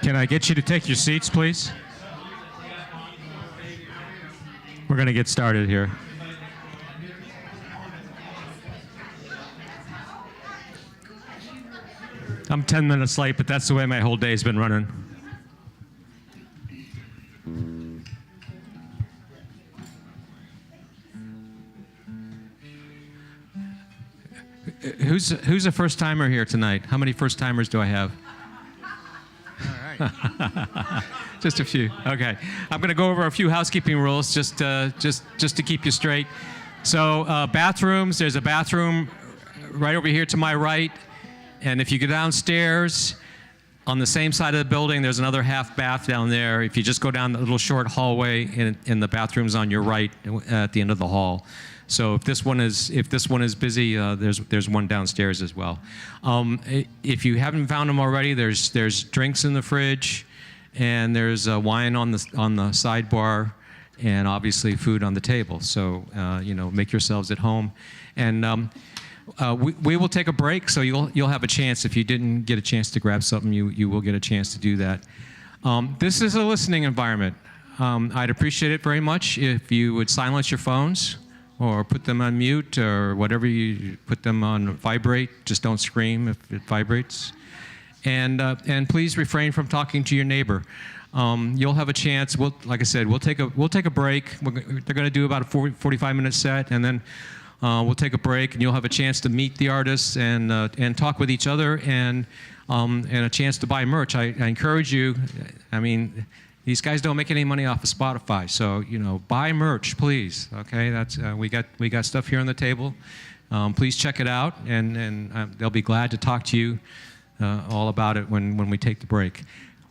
Can I get you to take your seats, please? We're going to get started here. I'm 10 minutes late, but that's the way my whole day's been running. Who's a first-timer here tonight? How many first-timers do I have? All right. Just a few. Okay. I'm going to go over a few housekeeping rules just to keep you straight. So bathrooms, there's a bathroom right over here to my right. And if you go downstairs, on the same side of the building, there's another half bath down there. If you just go down the little short hallway, and the bathroom's on your right at the end of the hall. So if this one is busy, there's one downstairs as well. If you haven't found them already, there's drinks in the fridge, and there's wine on the sidebar, and obviously food on the table. So make yourselves at home, and we will take a break. So you'll have a chance. If you didn't get a chance to grab something, you will get a chance to do that. This is a listening environment. I'd appreciate it very much if you would silence your phones, or put them on mute, or whatever you put them on vibrate. Just don't scream if it vibrates. And please refrain from talking to your neighbor. You'll have a chance. Like I said, we'll take a break. They're going to do about a 45-minute set, and then we'll take a break, and you'll have a chance to meet the artists and talk with each other, and a chance to buy merch. I encourage you. I mean, these guys don't make any money off of Spotify, so buy merch, please. Okay, that's we got stuff here on the table. Please check it out, and they'll be glad to talk to you all about it when we take the break.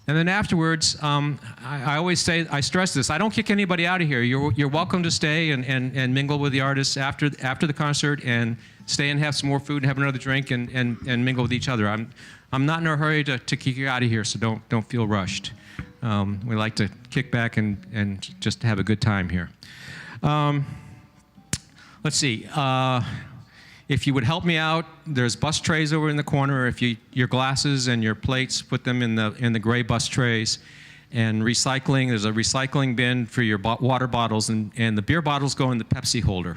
And then afterwards, I always say, I stress this: I don't kick anybody out of here. You're welcome to stay and mingle with the artists after the concert, and stay and have some more food and have another drink and mingle with each other. I'm not in a hurry to kick you out of here, so don't feel rushed. We like to kick back and just have a good time here. Let's see. If you would help me out, there's bus trays over in the corner. If your glasses and your plates, put them in the gray bus trays. And recycling, there's a recycling bin for your water bottles, and the beer bottles go in the Pepsi holder.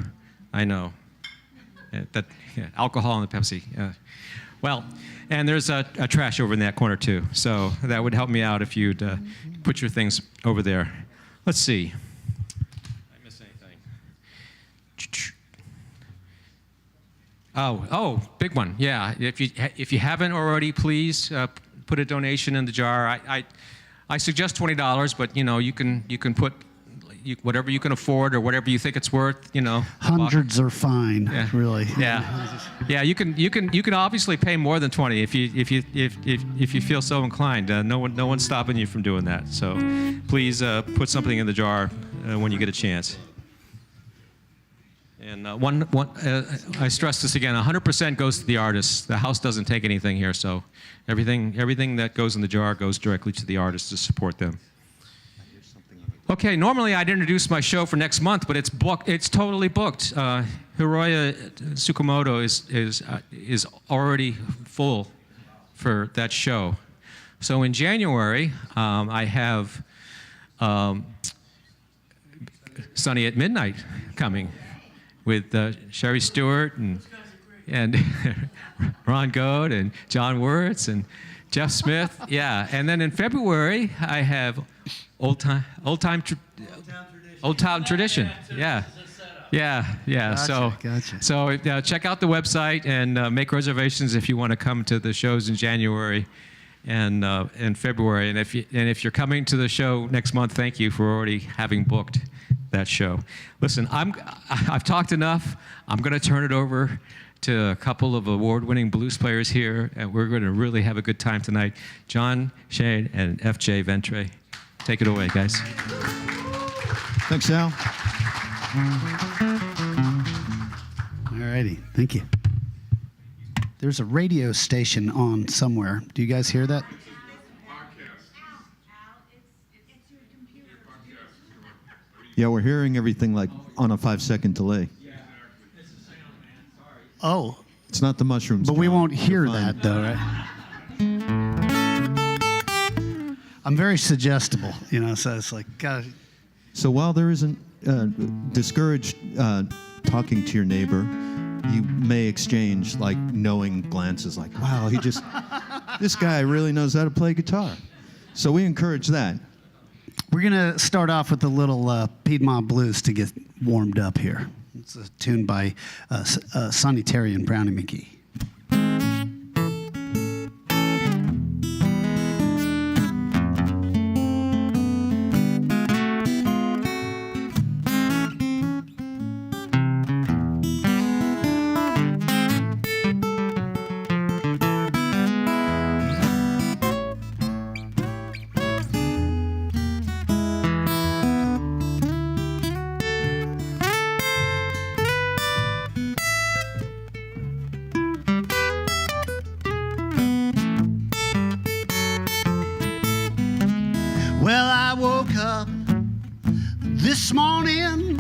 I know. Alcohol in the Pepsi. Well, and there's a trash over in that corner too. So that would help me out if you'd put your things over there. Let's see. Did I miss anything? Oh, big one. Yeah. If you haven't already, please put a donation in the jar. I suggest $20, but you can put whatever you can afford or whatever you think it's worth. Hundreds are fine. Yeah. Really. Yeah. You can obviously pay more than 20 if you feel so inclined. No one's stopping you from doing that. So please put something in the jar when you get a chance. And I stress this again: 100% goes to the artists. The house doesn't take anything here, so everything that goes in the jar goes directly to the artists to support them. Okay, normally I'd introduce my show for next month, but it's booked. It's totally booked. Hiroya Tsukamoto is already full for that show. So in January, I have Sunny at Midnight coming with Sherry Stewart and Ron Goad and John Wirtz and Jeff Smith. Yeah, and then in February I have Old Time Tradition. Yeah. Gotcha. So check out the website and make reservations if you want to come to the shows in January and in February. And if you're coming to the show next month, thank you for already having booked that show. Listen, I've talked enough. I'm going to turn it over to a couple of award-winning blues players here, and we're going to really have a good time tonight. John, Shain, and FJ Ventre. Take it away, guys. Thanks, Al. All righty. Thank you. There's a radio station on somewhere. Do you guys hear that? Yeah, we're hearing everything like on a 5-second delay. Oh. It's not the mushrooms. But we John. won't hear You're fine. that, though, right? I'm very suggestible, you know, so it's like, God. So while there isn't discouraged talking to your neighbor, you may exchange like knowing glances like, wow, this guy really knows how to play guitar. So we encourage that. We're going to start off with a little Piedmont blues to get warmed up here. It's a tune by Sonny Terry and Brownie McGee. Well, I woke up this morning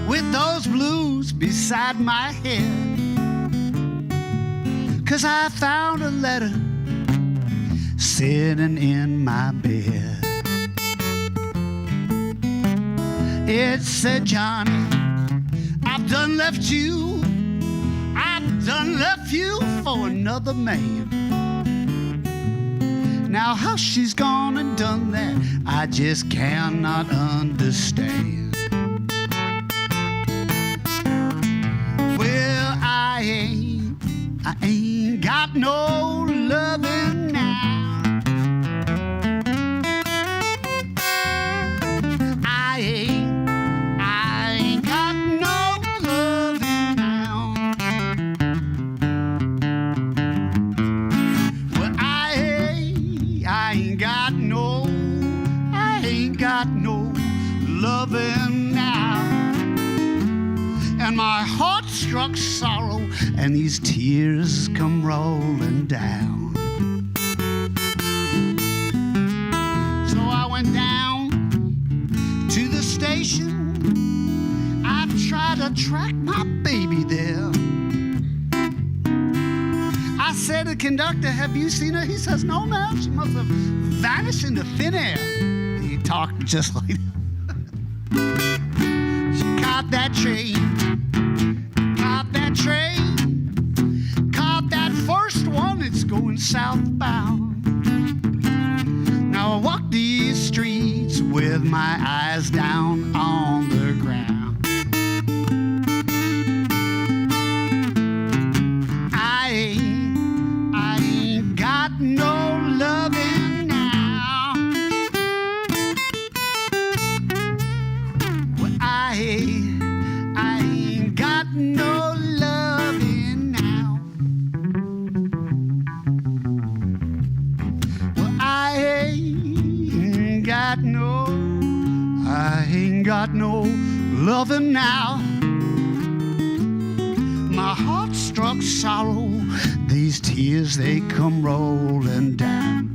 with those blues beside my head, 'cause I found a letter sitting in my bed. It said, Johnny, I've done left you for another man. Now how she's gone and done that, I just cannot understand. Well, I ain't got no loving now. I ain't got no loving now. Well, I ain't got no loving now. And my heart struck sorrow, and these tears come rolling down. So I went down to the station. I tried to track my baby there. I said to the conductor, have you seen her? He says, no, ma'am, she must have vanished into thin air. He talked just like that. She caught that train, caught that first one that's going southbound. Now I walk these streets with my eyes down on the ground. I ain't got no loving now. Well, I ain't got no loving now. Well, I ain't got no loving now. My heart struck sorrow, these tears they come rolling down.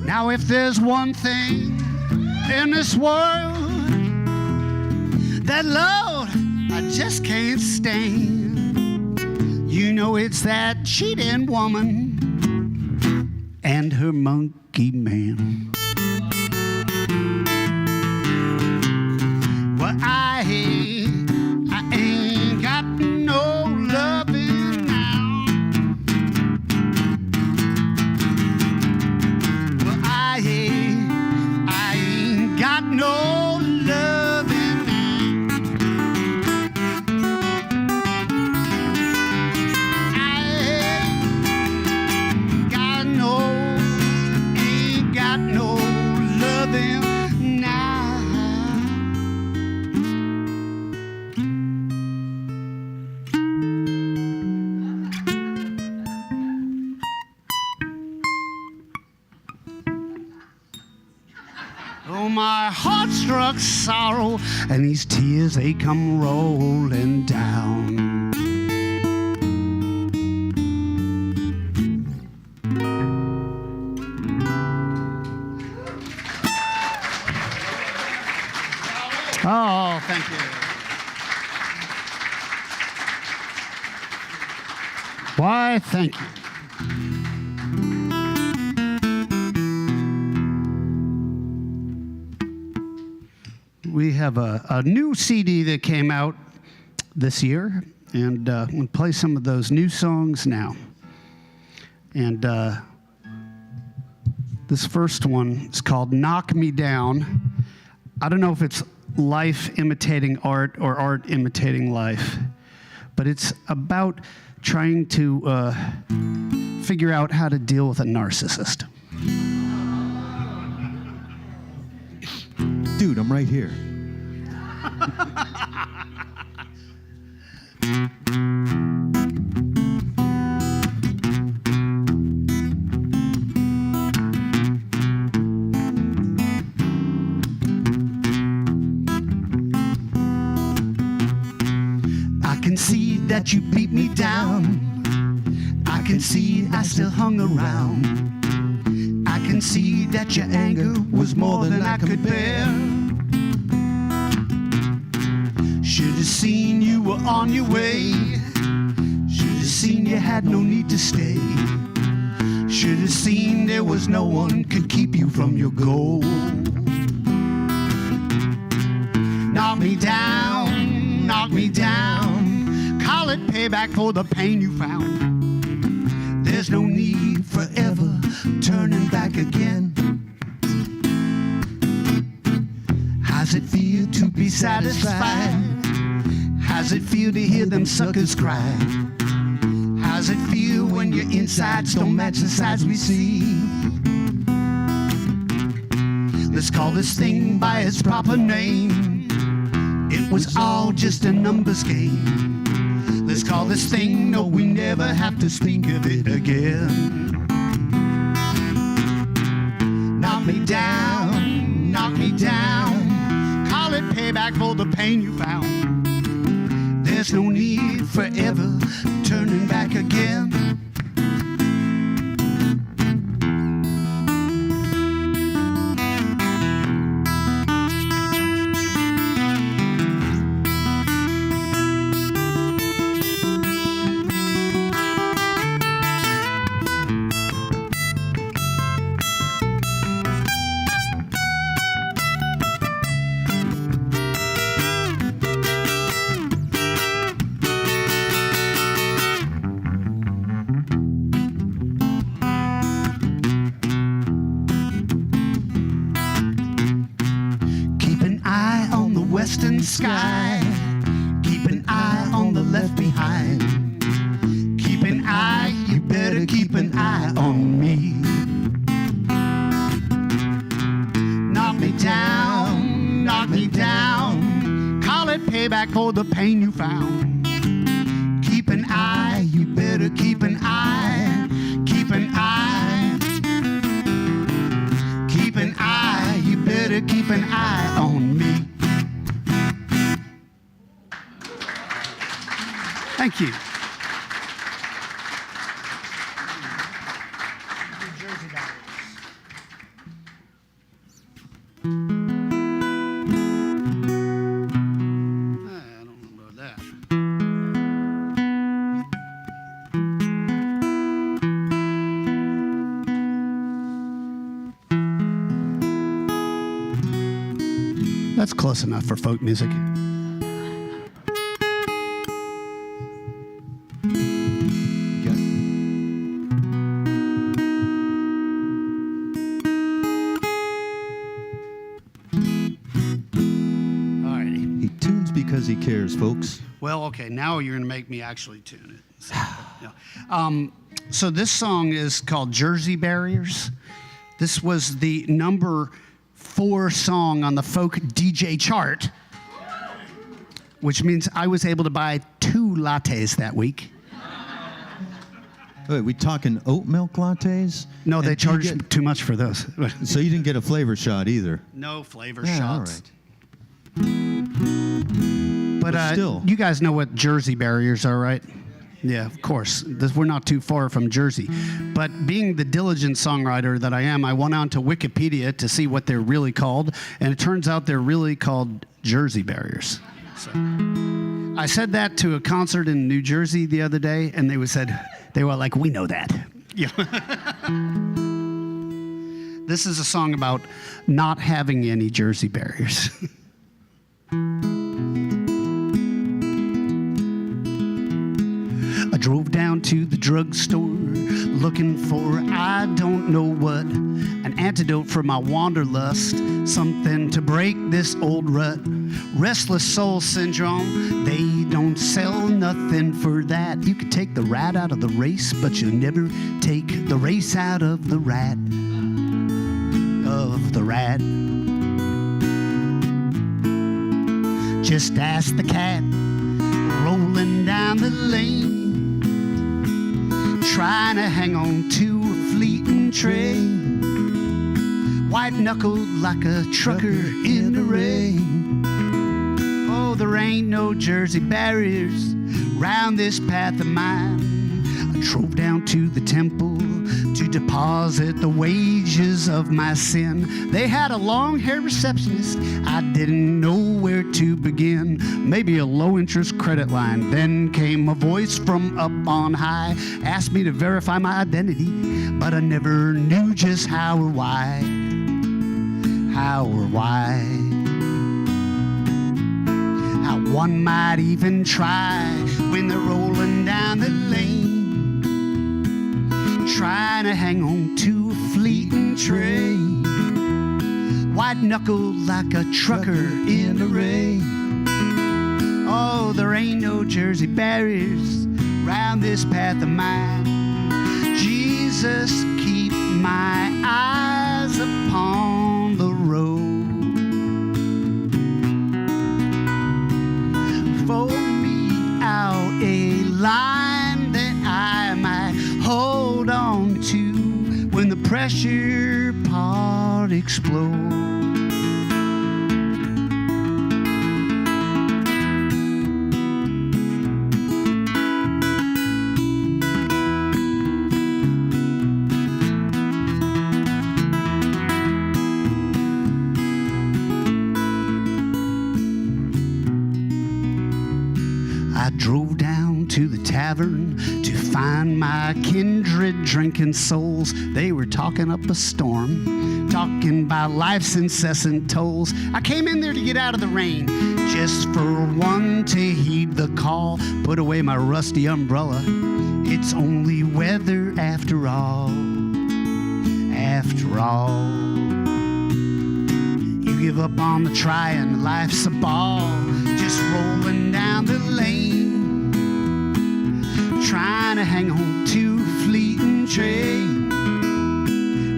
Now if there's one thing in this world that, Lord, I just can't stand, You know it's that cheating woman and her monkey man. Well, I ain't got no loving now. Well, I ain't got no loving now. I ain't got no loving now. Oh, my heart struck sorrow, and these tears, they come rolling down. Oh, thank you. Why, thank you. We have a new CD that came out this year, and we'll play some of those new songs now. And this first one is called Knock Me Down. I don't know if it's life imitating art or art imitating life, but it's about trying to figure out how to deal with a narcissist. Dude, I'm right here. I can see that you beat me down. I can see I still hung around. I can see that your anger was more than I could bear. Should have seen you were on your way. Should have seen you had no need to stay. Should have seen there was no one could keep you from your goal. Knock me down, knock me down. Call it payback for the pain you found. There's no need for ever turning back again. How's it feel to be satisfied? How's it feel to hear them suckers cry? How's it feel when your insides don't match the sides we see? Let's call this thing by its proper name. It was all just a numbers game. Let's call this thing, no, we never have to speak of it again. Knock me down, knock me down. Call it payback for the pain you found. There's no need for ever turning back again. Western sky. Keep an eye on the left behind. Keep an eye, you better keep an eye on me. Knock me down, knock me down. Call it payback for the pain you found. Keep an eye, you better keep an eye. Keep an eye. Keep an eye, you better keep an eye on me. Thank you. I don't know about that. That's close enough for folk music. He tunes because he cares, folks. Well, okay, now you're going to make me actually tune it. So, yeah. So this song is called Jersey Barriers. This was the number 4 song on the folk DJ chart, which means I was able to buy 2 lattes that week. Wait, we talking oat milk lattes? No, they And do you charged too much for those. So you didn't get a flavor shot either? No flavor Yeah, shots. all right. But still. you guys know what Jersey Barriers are, right? Yeah, of course. We're not too far from Jersey. But being the diligent songwriter that I am, I went on to Wikipedia to see what they're really called, and it turns out they're really called Jersey Barriers. So I said that to a concert in New Jersey the other day, and they were like, we know that. Yeah. This is a song about not having any Jersey barriers. I drove down to the drugstore looking for I don't know what, an antidote for my wanderlust, something to break this old rut. Restless soul syndrome, they don't sell nothing for that. You could take the rat out of the race, but you'll never take the race out of the rat. Of the rat. Just ask the cat rolling down the lane, trying to hang on to a fleeting train, white-knuckled like a trucker in the rain. Oh, there ain't no Jersey barriers round this path of mine. I drove down to the temple to deposit the wages of my sin. They had a long-haired receptionist. I didn't know where to begin. Maybe a low-interest credit line. Then came a voice from up on high, asked me to verify my identity, but I never knew just how or why. How or why. How one might even try when they're rolling down the lane, trying to hang on to a fleeting train, white-knuckled like a trucker in the rain. Oh, there ain't no Jersey barriers round this path of mine. Jesus, keep my eyes upon the road. Fold me out a line that I might hold on to when the pressure part explodes. I drove down to the tavern to find my kindred drinking souls. They were talking up a storm, talking about life's incessant tolls. I came in there to get out of the rain, just for one to heed the call. Put away my rusty umbrella, it's only weather after all. After all, you give up on the trying, life's a ball, just rolling down the lane, trying to hang on to a fleeting train,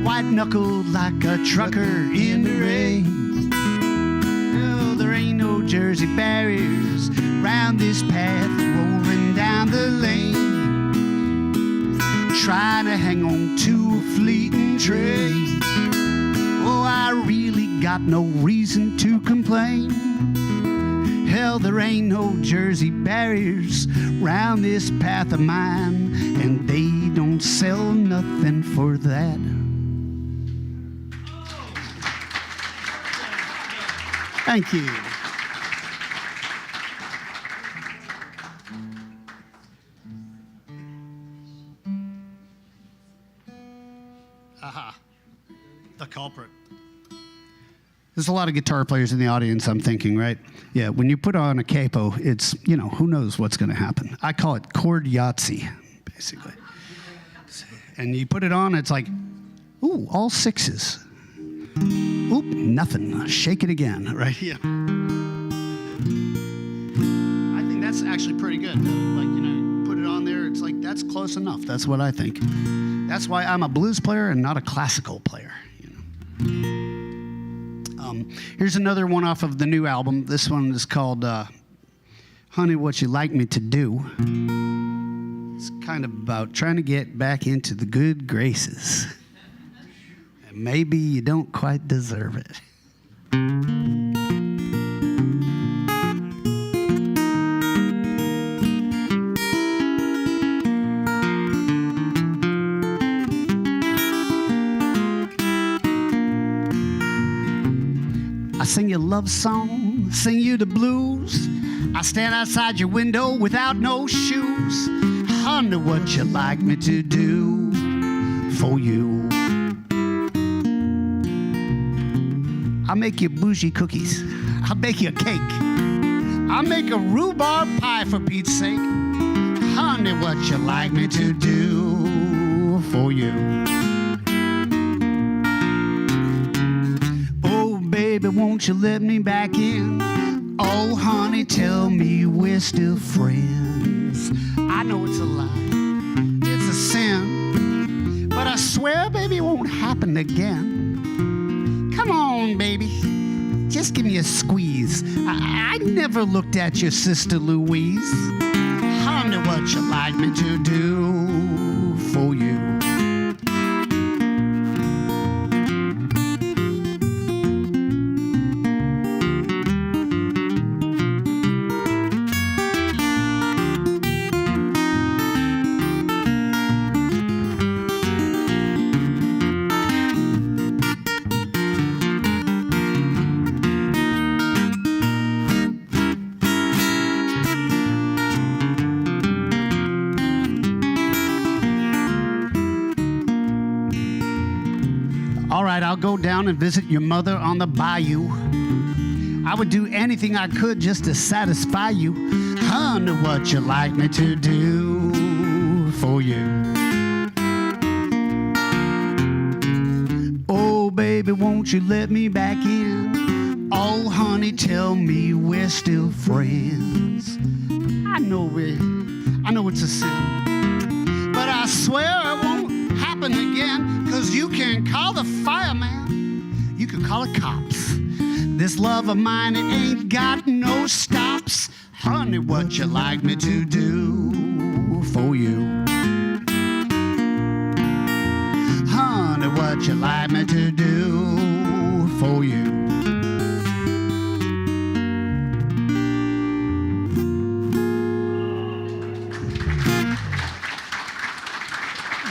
white-knuckled like a trucker in the rain. No, there ain't no Jersey barriers round this path, rolling down the lane, trying to hang on to a fleeting train. Oh, I really got no reason to complain. Hell, there ain't no Jersey barriers round this path of mine, and they don't sell nothing for that. Thank you. Aha, the culprit. There's a lot of guitar players in the audience, I'm thinking, right? Yeah, when you put on a capo, it's, who knows what's going to happen. I call it chord Yahtzee, basically. And you put it on, it's like, ooh, all sixes. Oop, nothing. Shake it again, right here. I think that's actually pretty good. Like, you put it on there, it's like, that's close enough. That's what I think. That's why I'm a blues player and not a classical player. Here's another one off of the new album. This one is called Honey, What You Like Me to Do. It's kind of about trying to get back into the good graces. And maybe you don't quite deserve it. I sing you a love song, sing you the blues. I stand outside your window without no shoes. Honey, what you like me to do for you? I'll make you bougie cookies. I'll bake you a cake. I'll make a rhubarb pie for Pete's sake. Honey, what you like me to do for you? Baby, won't you let me back in? Oh, honey, tell me we're still friends. I know it's a lie, it's a sin, but I swear, baby, it won't happen again. Come on, baby, just give me a squeeze. I never looked at your sister Louise. Honey, what you like me to do for you? All right, I'll go down and visit your mother on the bayou. I would do anything I could just to satisfy you. Honey, what you like me to do for you? Oh, baby, won't you let me back in? Oh, honey, tell me we're still friends. I know it's a sin, but I swear it won't happen again, 'cause you can call the fireman, you can call the cops. This love of mine, it ain't got no stops. Honey, what you like me to do for you? Honey, what you like me to do for you?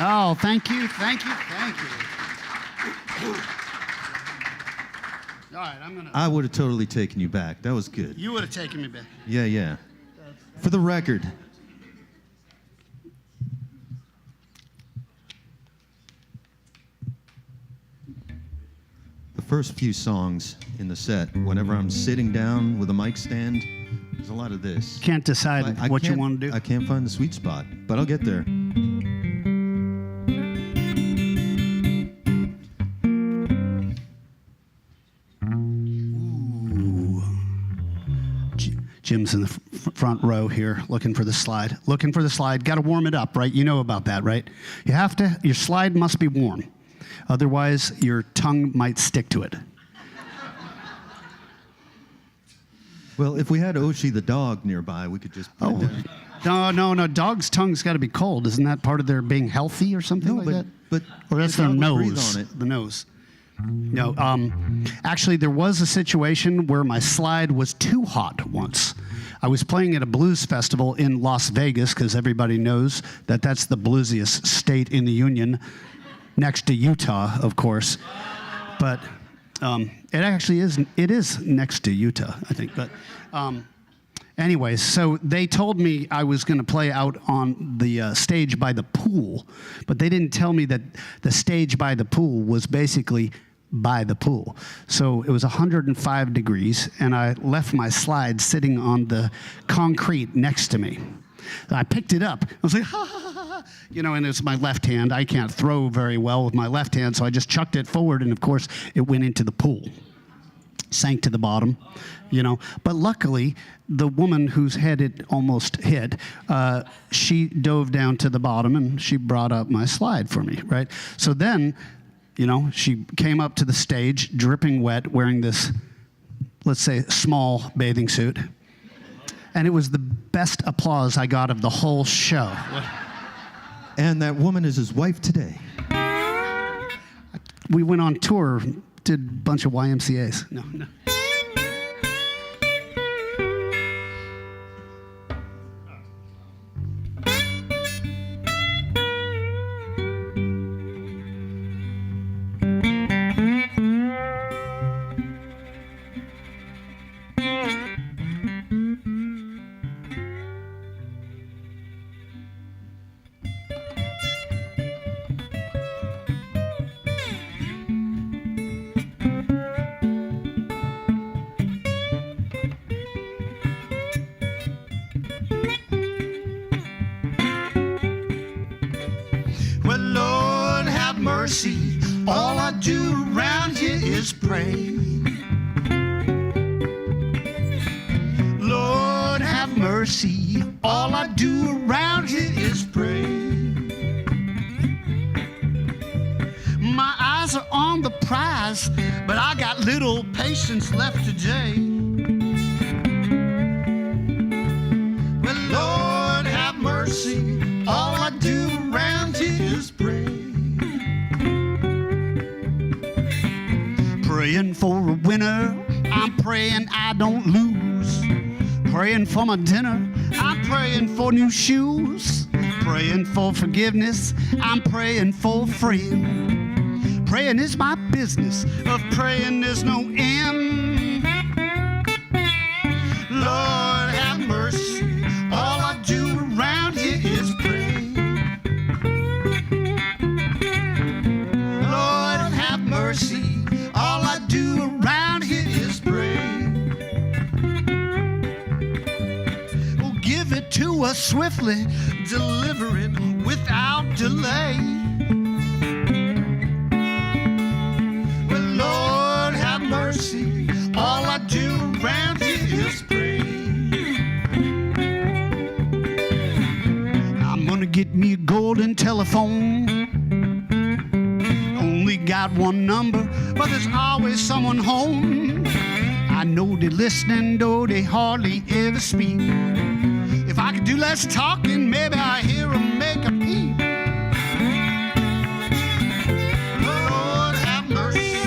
Oh, thank you, thank you, thank you. All right, I would have totally taken you back. That was good. You would have taken me back. Yeah, yeah. For the record. The first few songs in the set, whenever I'm sitting down with a mic stand, there's a lot of this. Can't decide what you want to do. I can't find the sweet spot, but I'll get there. Jim's in the front row here, looking for the slide. Looking for the slide. Got to warm it up, right? You know about that, right? You have to. Your slide must be warm. Otherwise, your tongue might stick to it. Well, if we had Oshi the dog nearby, we could just put it down. No. Dog's tongue's got to be cold. Isn't that part of their being healthy or something like that? But or that's the their dog would breathe nose. on it. The nose. No, actually, there was a situation where my slide was too hot once. I was playing at a blues festival in Las Vegas, because everybody knows that that's the bluesiest state in the union, next to Utah, of course. But it actually is. It is next to Utah, I think. But anyways, so they told me I was going to play out on the stage by the pool, but they didn't tell me that the stage by the pool was basically by the pool. So it was 105 degrees, and I left my slide sitting on the concrete next to me. I picked it up. I was like, ha, ha, ha, ha. You know, and it's my left hand. I can't throw very well with my left hand, so I just chucked it forward, and of course, it went into the pool. Sank to the bottom, you know. But luckily, the woman whose head it almost hit, she dove down to the bottom, and she brought up my slide for me, right? So then, you know, she came up to the stage, dripping wet, wearing this, let's say, small bathing suit. And it was the best applause I got of the whole show. And that woman is his wife today. We went on tour, did a bunch of YMCAs. No. Well, Lord, have mercy. All I do around here is pray. Lord, have mercy. All I do around here is pray. My eyes are on the prize, but I got little patience left today. Well, Lord, have mercy. All I do around here is pray. Praying for a winner, I'm praying I don't lose. Praying for my dinner, I'm praying for new shoes. Praying for forgiveness, I'm praying for a friend. Praying is my business, of praying there's no end. Lord, have mercy, all I do around here is pray. Lord, have mercy, all I do around here is pray. Oh, give it to us swiftly, deliver it without delay. Well, Lord, have mercy, all I do around here is pray. I'm gonna get me a golden telephone. Only got one number, but there's always someone home. I know they're listening, though they hardly ever speak. If I could do less talking, maybe I hear them make a peep. Lord, have mercy.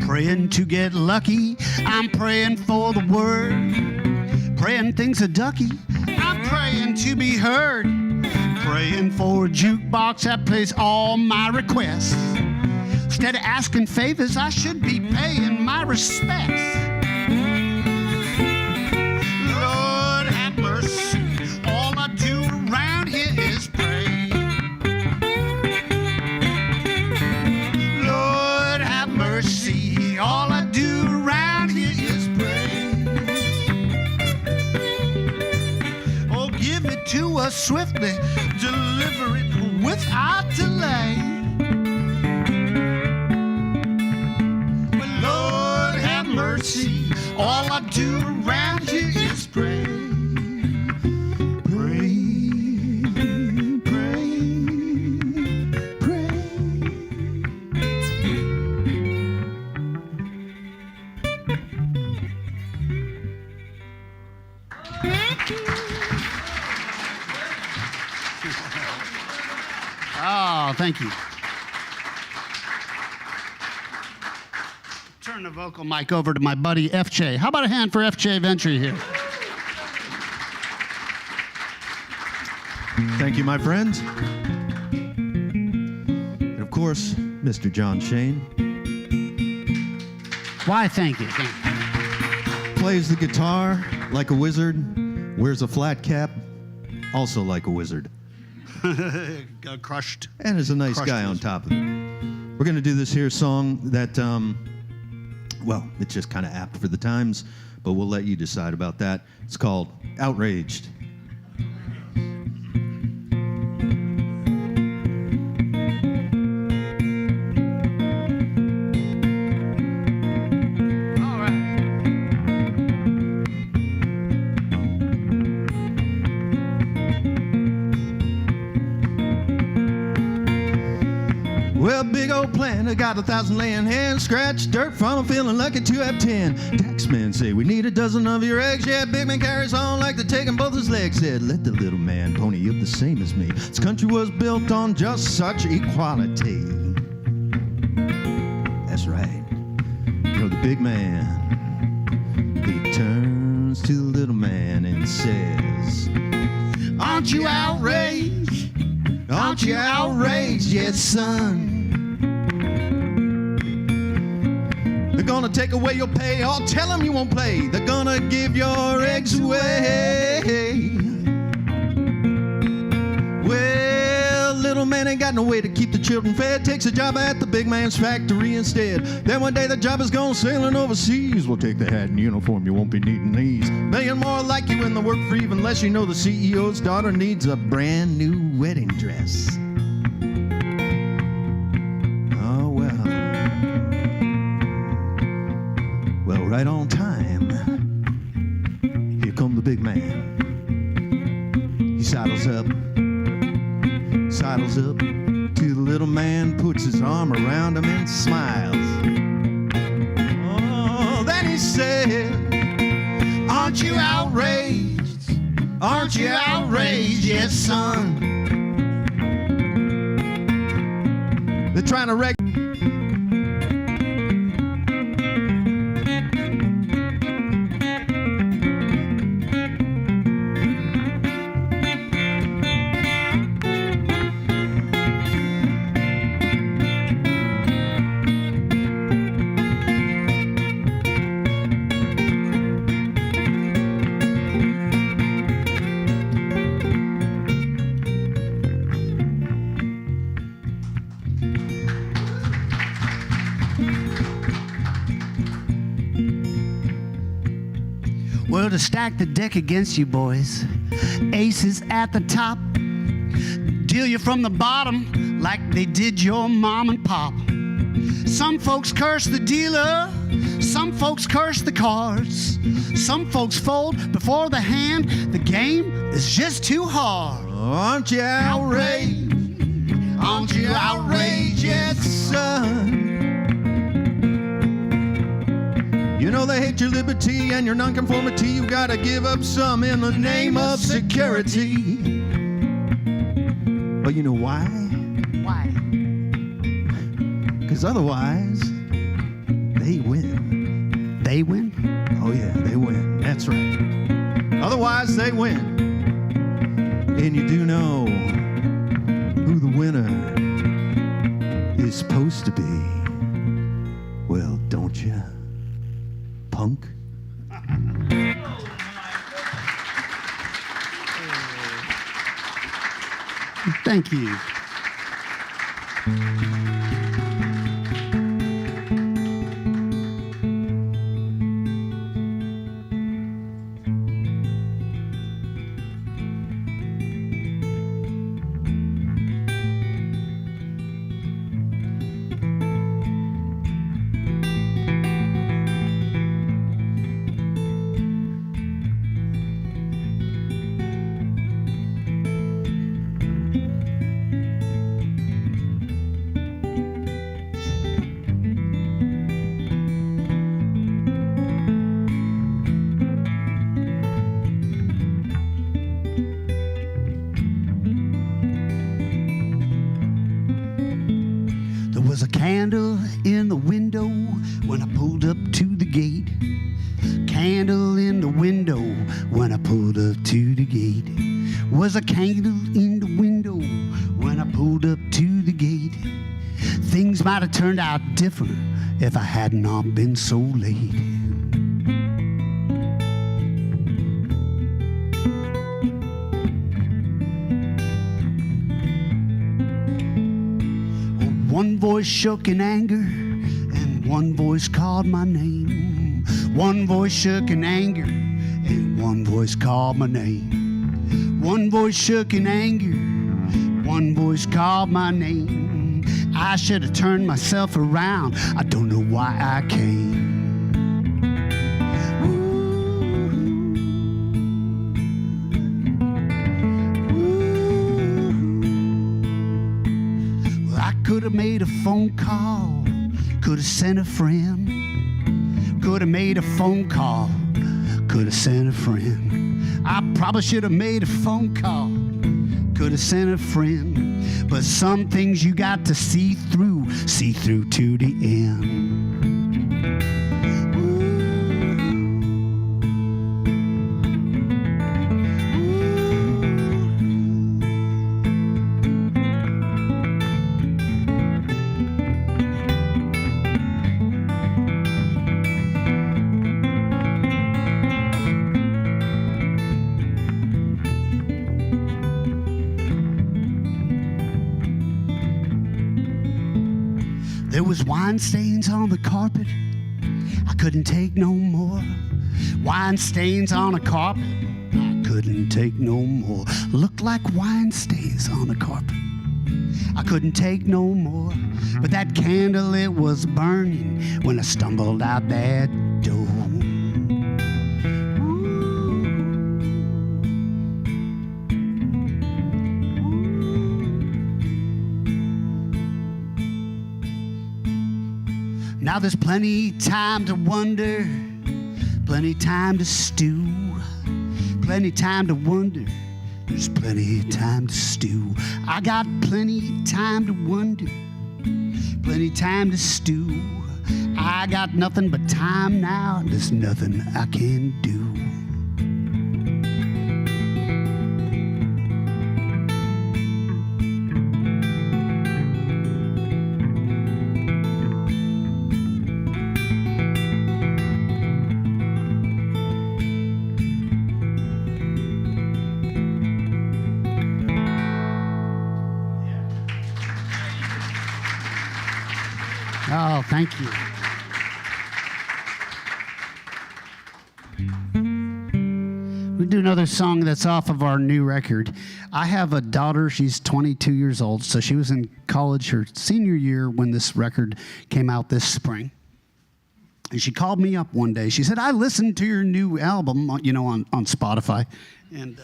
Praying to get lucky, I'm praying for the word. Praying things are ducky, I'm praying to be heard. Praying for a jukebox that plays all my requests. Instead of asking favors, I should be paying my respects. Lord, have mercy, all I do around here is pray. Lord, have mercy, all I do around here is pray. Oh, give it to us swiftly, deliver it without delay. Well, Lord, have mercy, all I do around here is pray. Pray, pray, pray. Oh, thank you. turn the vocal mic over to my buddy FJ. How about a hand for FJ Ventre here? Thank you, my friend. And of course, Mr. John Shain Why, thank you. plays the guitar like a wizard, wears a flat cap, also like a wizard, Got crushed. and is a nice Crushed guy on wizard. top of it. We're going to do this here song that, well, it's just kind of apt for the times, but we'll let you decide about that. It's called Outraged. All right. Well, big old plan, I got 1,000 laying hands, scratch dirt from a feeling lucky to have 10. Taxman say we need a dozen of your eggs. Yeah, big man carries on like they're taking both his legs. Said, let the little man pony up the same as me. This country was built on just such equality. That's right. You know, the big man, he turns to the little man and says, Aren't you outraged? aren't you outraged yet, son? They're gonna take away your pay. Oh, tell them you won't play. They're gonna give your eggs away. Well, little man ain't got no way to keep the children fed. Takes a job at the big man's factory instead. Then one day the job is gone sailing overseas. We'll take the hat and uniform, you won't be needing these. Million more like you in the work for even less. You know the CEO's daughter needs a brand new wedding dress. Oh, well. Well, right on time. Here come the big man. He sidles up to the little man, puts his arm around him and smiles. Oh, then he said, aren't you outraged? Aren't you outraged yet, son? They're trying to wreck. Well, to stack the deck against you, boys, aces at the top, deal you from the bottom like they did your mom and pop. Some folks curse the dealer, some folks curse the cards, some folks fold before the hand. The game is just too hard. Aren't you outraged? Aren't you outraged yet, son? You know they hate your liberty and your nonconformity. You gotta give up some in the name of security. But you know why? Why? Because otherwise, they win. They win? Oh yeah, they win. That's right. Otherwise, they win. And you do know who the winner is supposed to be. Well, don't you? Punk. Thank you. Was a candle in the window when I pulled up to the gate. Candle in the window when I pulled up to the gate. Was a candle in the window when I pulled up to the gate. Things might have turned out different if I had not been so late. One voice shook in anger, and one voice called my name. One voice shook in anger, and one voice called my name. One voice shook in anger, one voice called my name. I should have turned myself around. I don't know why I came. Could have made a phone call, could have sent a friend. Could have made a phone call, could have sent a friend. I probably should have made a phone call, could have sent a friend. But some things you got to see through to the end. There was wine stains on the carpet. I couldn't take no more. Wine stains on a carpet. I couldn't take no more. Looked like wine stains on the carpet. I couldn't take no more. But that candle, it was burning when I stumbled out that door. Now there's plenty time to wonder, plenty time to stew, plenty time to wonder, there's plenty time to stew. I got plenty time to wonder, plenty time to stew. I got nothing but time now, there's nothing I can do. Oh, thank you. We'll do another song that's off of our new record. I have a daughter, she's 22 years old, so she was in college her senior year when this record came out this spring. And she called me up one day. She said, I listened to your new album, on Spotify. And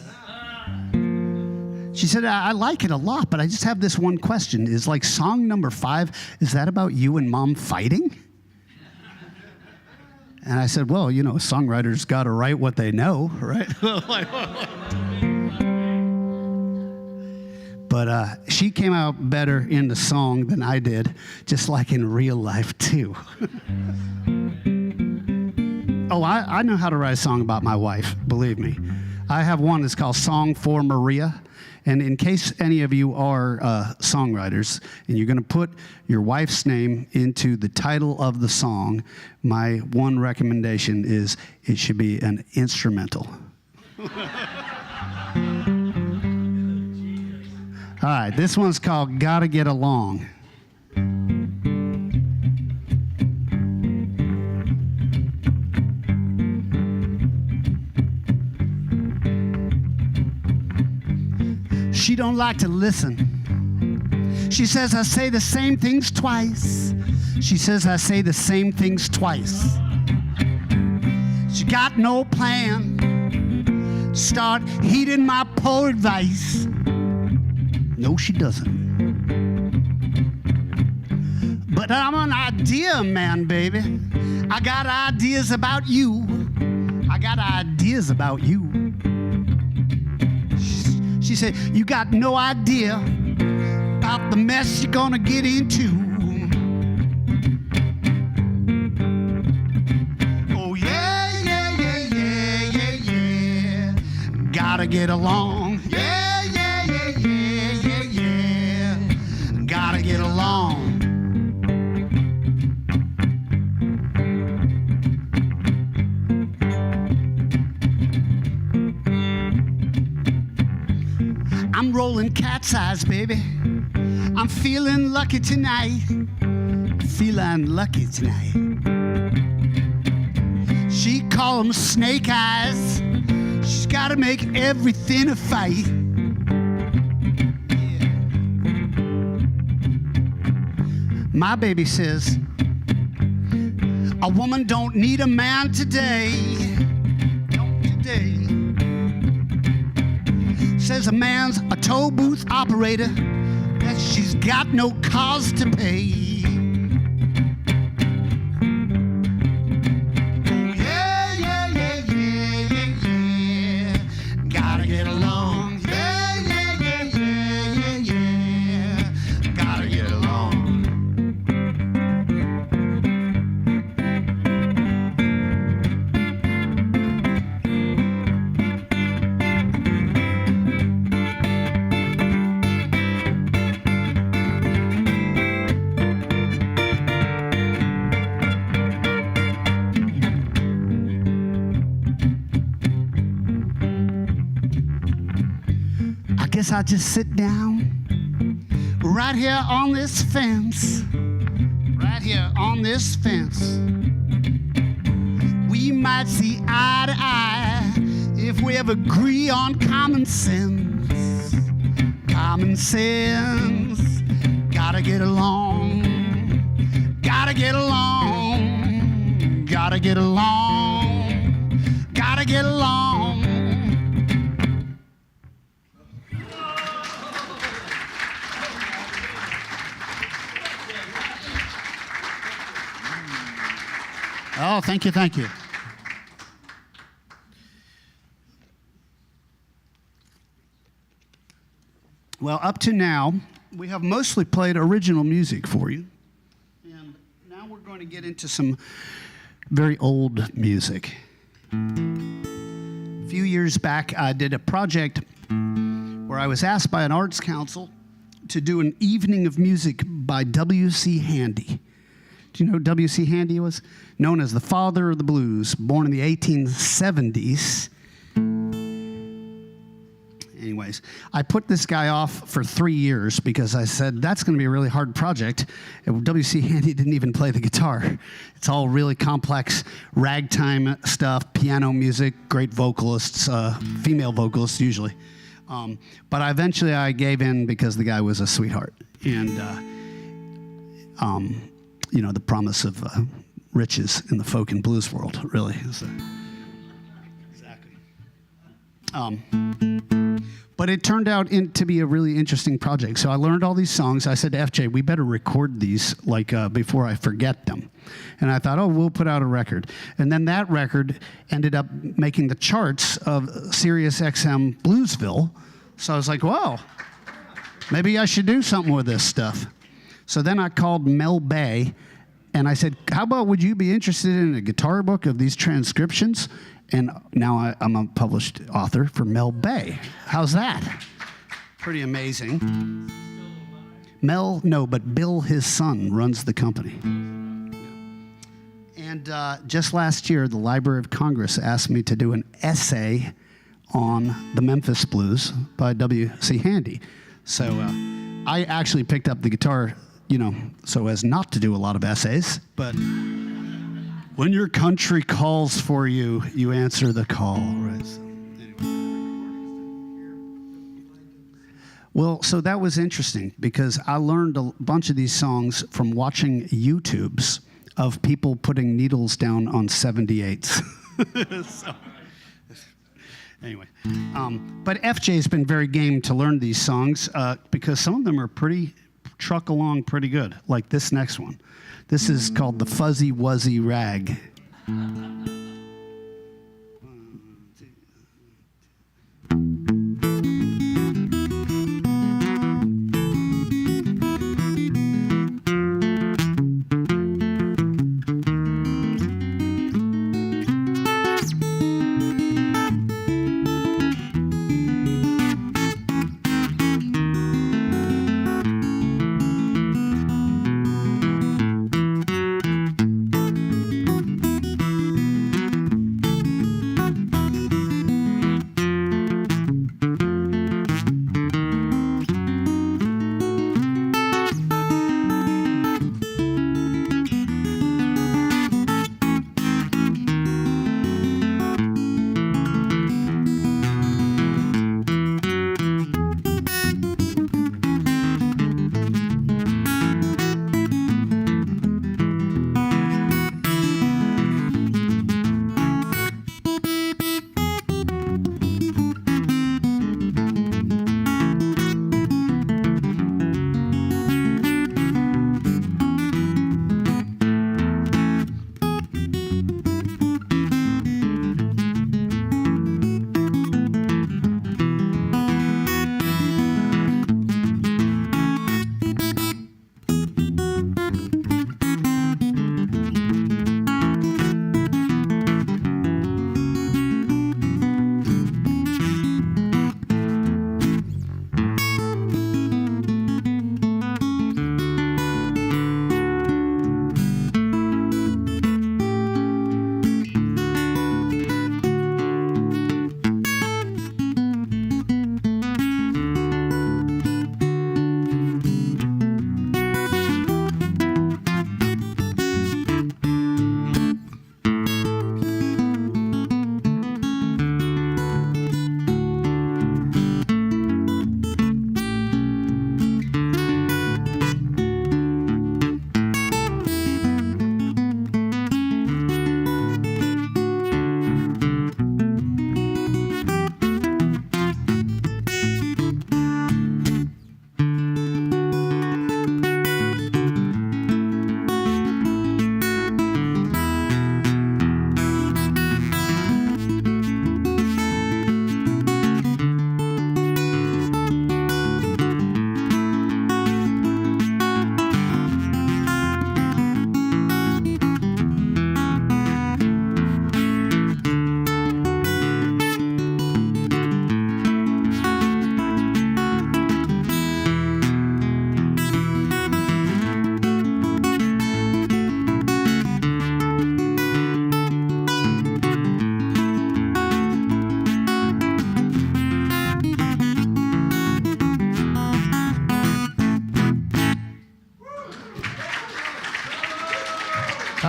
she said, I like it a lot, but I just have this one question. Is like song number 5, is that about you and Mom fighting? And I said, well, a songwriter's got to write what they know, right? But she came out better in the song than I did, just like in real life, too. Oh, I know how to write a song about my wife, believe me. I have one that's called Song for Maria. And in case any of you are songwriters and you're going to put your wife's name into the title of the song, my one recommendation is it should be an instrumental. All right, this one's called Gotta Get Along. She don't like to listen. She says I say the same things twice. She says I say the same things twice. She got no plan. Start heeding my poor advice. No, she doesn't. But I'm an idea man, baby. I got ideas about you. I got ideas about you. She said, you got no idea about the mess you're gonna get into. Gotta get along. Yeah, yeah, yeah, yeah, yeah, yeah. Gotta get along. I'm rolling cat's eyes, baby. I'm feeling lucky tonight. Feeling lucky tonight. She call 'em snake eyes. She's gotta make everything a fight. Yeah. My baby says, a woman don't need a man today. Don't today. Says a man's a toll booth operator, that she's got no cause to pay. Yeah, yeah, yeah, yeah, yeah, yeah. Gotta get along. Yeah, yeah, yeah, yeah, yeah, yeah. Gotta get along. Guess I'll just sit down right here on this fence. Right here on this fence. We might see eye to eye if we ever agree on common sense. Common sense. Gotta get along. Gotta get along. Gotta get along. Gotta get along. Oh, thank you, thank you. Well, up to now, we have mostly played original music for you. And now we're going to get into some very old music. A few years back, I did a project where I was asked by an arts council to do an evening of music by W.C. Handy. Do you know who W.C. Handy was? Known as the father of the blues, born in the 1870s. Anyways, I put this guy off for 3 years because I said, that's going to be a really hard project. And W.C. Handy didn't even play the guitar. It's all really complex ragtime stuff, piano music, great vocalists, female vocalists usually. But eventually I gave in because the guy was a sweetheart. And, you know, the promise of riches in the folk and blues world, really. Exactly. But it turned out to be a really interesting project. So I learned all these songs. I said to FJ, we better record these like before I forget them. And I thought, oh, we'll put out a record. And then that record ended up making the charts of Sirius XM Bluesville. So I was like, wow, maybe I should do something with this stuff. So then I called Mel Bay, and I said, how about would you be interested in a guitar book of these transcriptions? And now I'm a published author for Mel Bay. How's that? Pretty amazing. Mel, no, but Bill, his son, runs the company. And just last year, the Library of Congress asked me to do an essay on the Memphis Blues by W.C. Handy. So I actually picked up the guitar, you know, so as not to do a lot of essays, but when your country calls for you, you answer the call, right? So, anyway. Well, so that was interesting because I learned a bunch of these songs from watching YouTubes of people putting needles down on 78s. So, anyway, but FJ's been very game to learn these songs because some of them are truck along pretty good, like this next one. This is called The Fuzzy Wuzzy Rag.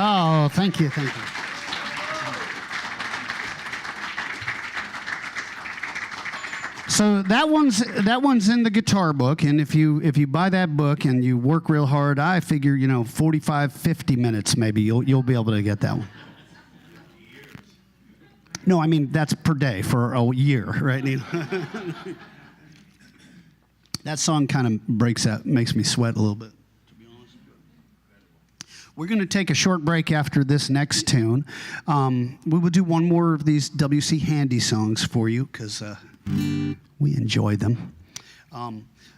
Oh, thank you, thank you. So that one's in the guitar book, and if you buy that book and you work real hard, I figure 45, 50 minutes maybe you'll be able to get that one. No, I mean that's per day for a year, right? That song kind of makes me sweat a little bit. We're going to take a short break after this next tune. We will do one more of these W.C. Handy songs for you because we enjoy them.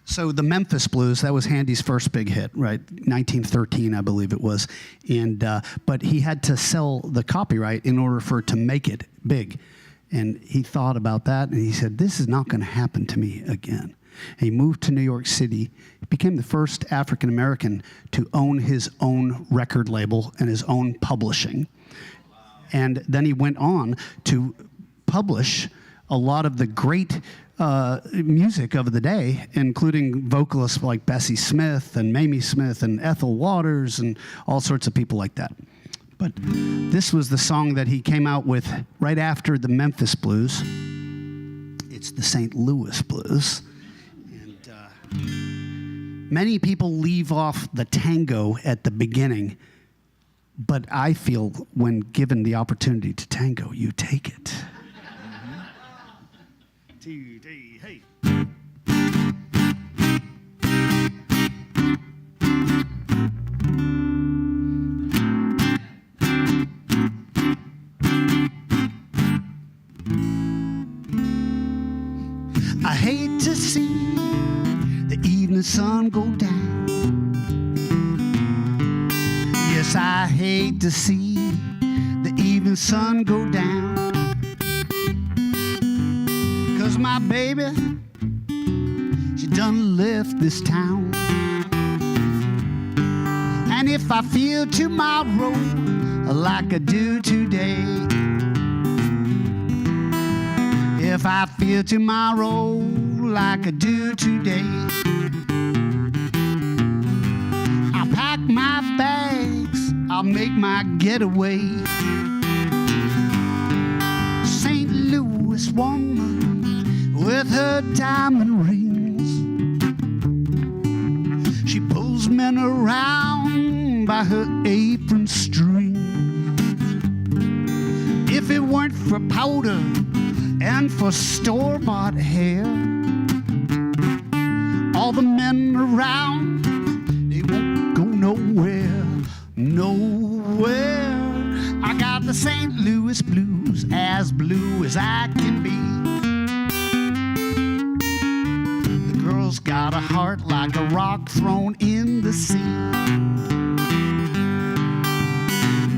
So the Memphis Blues, that was Handy's first big hit, right? 1913, I believe it was. And but he had to sell the copyright in order for it to make it big. And he thought about that, and he said, this is not going to happen to me again. He moved to New York City, became the first African American to own his own record label and his own publishing. And then he went on to publish a lot of the great music of the day, including vocalists like Bessie Smith and Mamie Smith and Ethel Waters and all sorts of people like that. But this was the song that he came out with right after the Memphis Blues. It's the St. Louis Blues. Many people leave off the tango at the beginning, but I feel when given the opportunity to tango, you take it. Hey. I hate to see the evening sun go down. Yes, I hate to see the evening sun go down. 'Cause my baby, she done left this town. And if I feel tomorrow like I do today, if I feel tomorrow like I do today, I'll pack my bags, I'll make my getaway. St. Louis woman with her diamond rings, she pulls men around by her apron string. If it weren't for powder and for store-bought hair, all the men around, they won't go nowhere, nowhere. I got the St. Louis blues, as blue as I can be. The girl's got a heart like a rock thrown in the sea.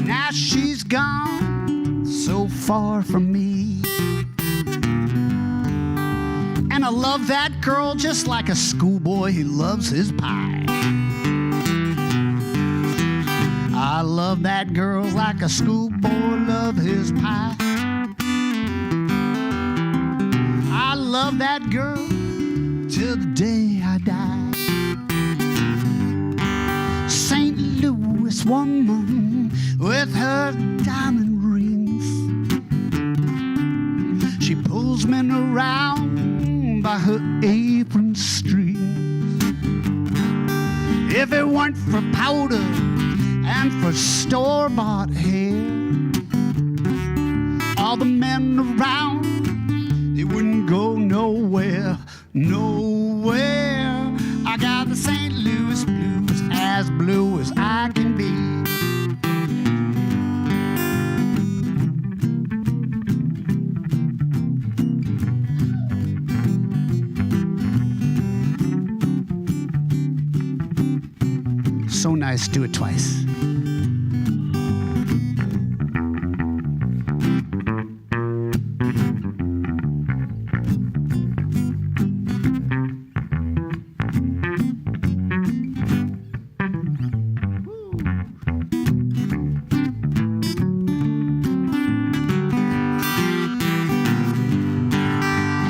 Now she's gone so far from me. And I love that girl just like a schoolboy who loves his pie. I love that girl like a schoolboy loves his pie. I love that girl till the day I die. St. Louis woman with her diamond rings, she pulls men around by her apron strings. If it weren't for powder and for store-bought hair, all the men around, they wouldn't go nowhere, nowhere. I got the St. Louis blues, as blue as I can be. So nice, do it twice.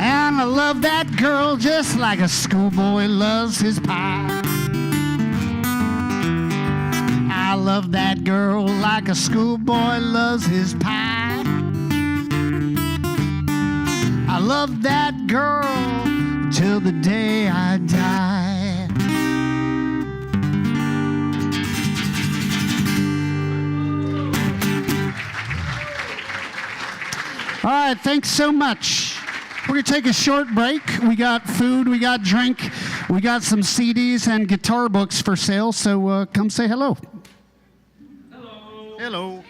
And I love that girl just like a schoolboy loves his pie. I love that girl like a schoolboy loves his pie. I love that girl till the day I die. All right, thanks so much. We're going to take a short break. We got food, we got drink, we got some CDs and guitar books for sale, so come say hello. Hello. Hello.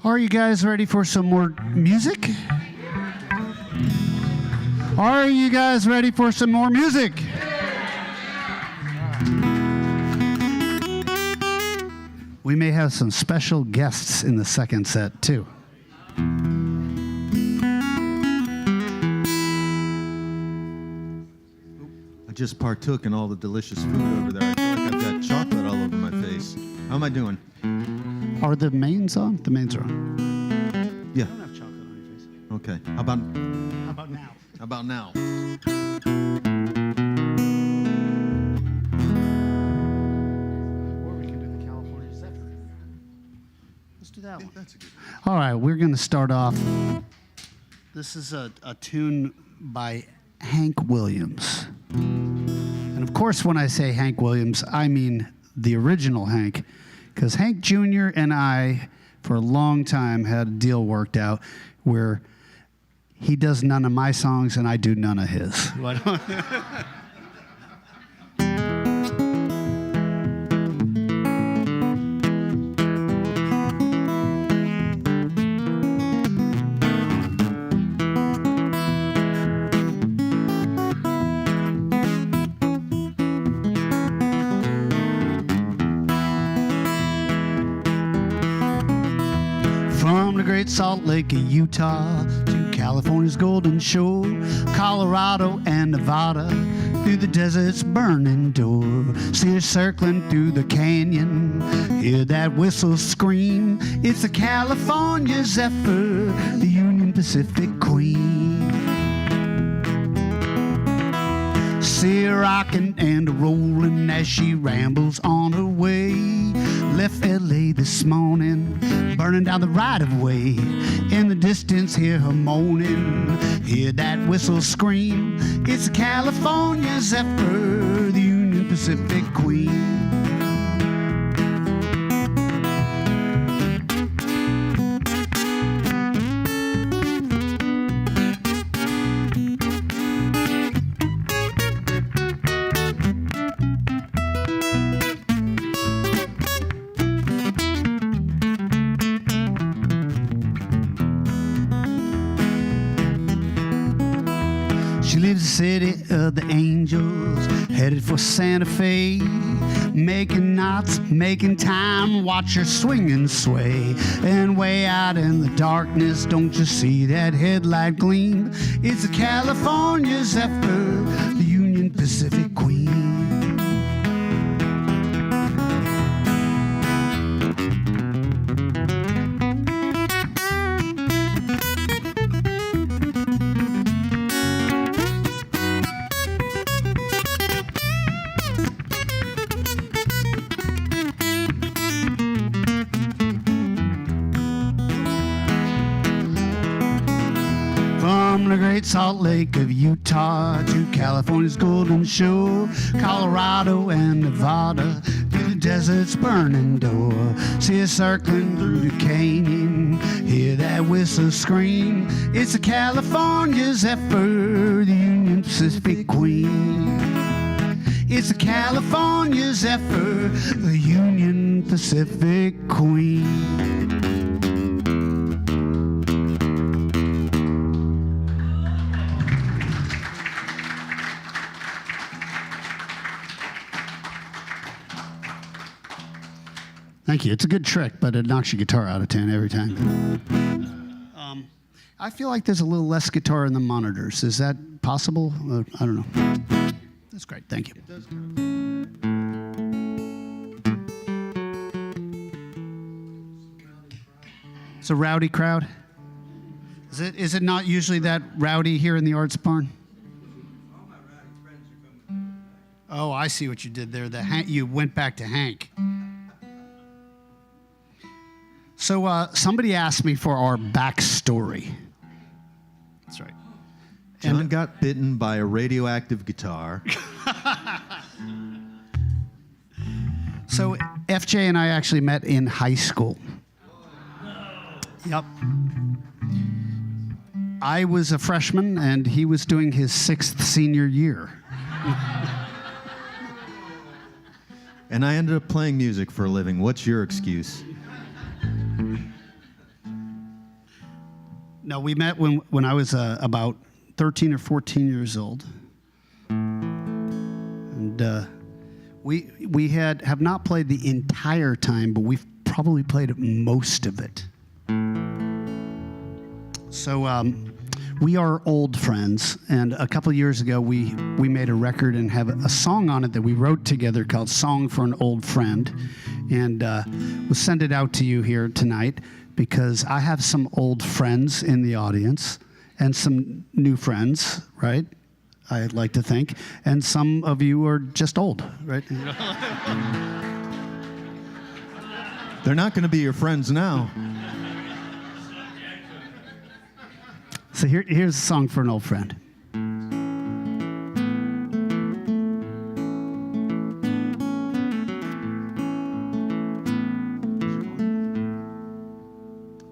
Are you guys ready for some more music? Are you guys ready for some more music? We may have some special guests in the second set, too. I just partook in all the delicious food over there. I feel like I've got chocolate all over my face. How am I doing? Are the mains on? The mains are on. Yeah. I don't have chocolate on your face. Okay. How about How about now? how about now? Or we can do the California Zephyr. Let's do that one. That's a good. All right, we're going to start off. This is a tune by Hank Williams. And of course, when I say Hank Williams, I mean the original Hank, because Hank Jr. and I, for a long time, had a deal worked out where he does none of my songs and I do none of his. From the Great Salt Lake of Utah to California's Golden Shore, Colorado and Nevada, through the desert's burning door. See her circling through the canyon, hear that whistle scream. It's the California Zephyr, the Union Pacific Queen. See her rocking and rolling as she rambles on her way. Left LA this morning, burning down the right of way. In the distance, hear her moaning, hear that whistle scream. It's the California Zephyr, the Union Pacific Queen. She lives in the city of the angels, headed for Santa Fe. Making knots, making time, watch her swing and sway. And way out in the darkness, don't you see that headlight gleam? It's the California Zephyr, the Union Pacific Queen. From the Great Salt Lake of Utah to California's Golden Shore, Colorado and Nevada, through the desert's burning door. See her circling through the canyon, hear that whistle scream. It's the California Zephyr, the Union Pacific Queen. It's the California Zephyr, the Union Pacific Queen. Thank you. It's a good trick, but it knocks your guitar out of 10 every time. I feel like there's a little less guitar in the monitors. Is that possible? I don't know. That's great. Thank you. It's a rowdy crowd. Is it not usually that rowdy here in the Arts Barn? Oh, I see what you did there. You went back to Hank. So somebody asked me for our backstory. That's right. John got bitten by a radioactive guitar. So FJ and I actually met in high school. Yep. I was a freshman and he was doing his 6th senior year. And I ended up playing music for a living. What's your excuse? No, we met when I was about 13 or 14 years old. And we have not played the entire time, but we've probably played most of it. So we are old friends, and a couple years ago we made a record and have a song on it that we wrote together called Song for an Old Friend, and we'll send it out to you here tonight because I have some old friends in the audience and some new friends, right? I'd like to think, and some of you are just old, right? They're not going to be your friends now. So here's a song for an old friend. I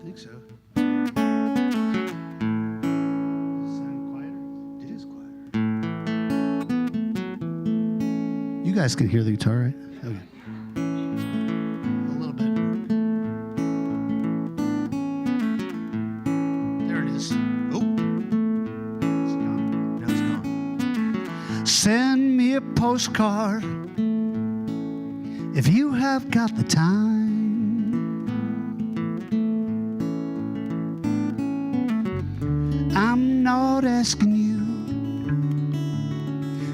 think so. Sound quieter? It is quieter. You guys can hear the guitar, right? Okay. A little bit. There it is. Send me a postcard if you have got the time. I'm not asking you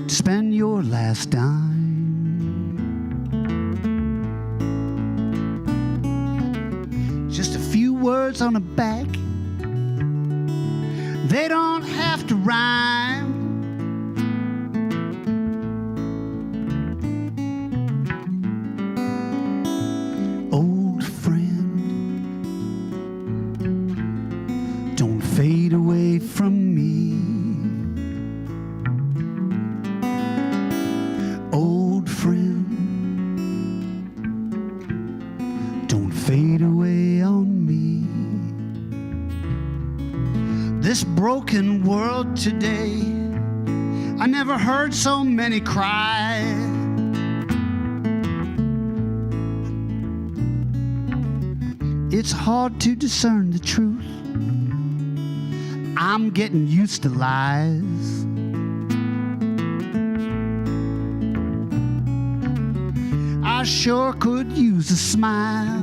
to spend your last dime. Just a few words on a back, they don't have to rhyme. Fade away from me, old friend. Don't fade away on me. This broken world today, I never heard so many cry. It's hard to discern the truth. I'm getting used to lies. I sure could use a smile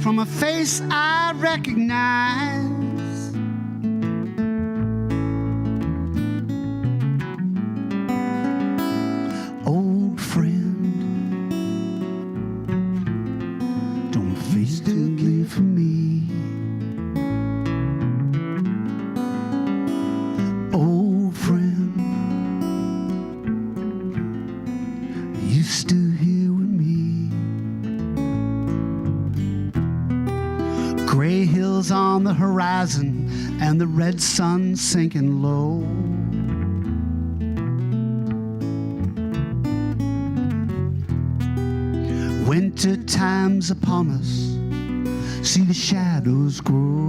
from a face I recognize. Old friend, don't fade away from me. Still here with me. Gray hills on the horizon and the red sun sinking low. Winter time's upon us, see the shadows grow.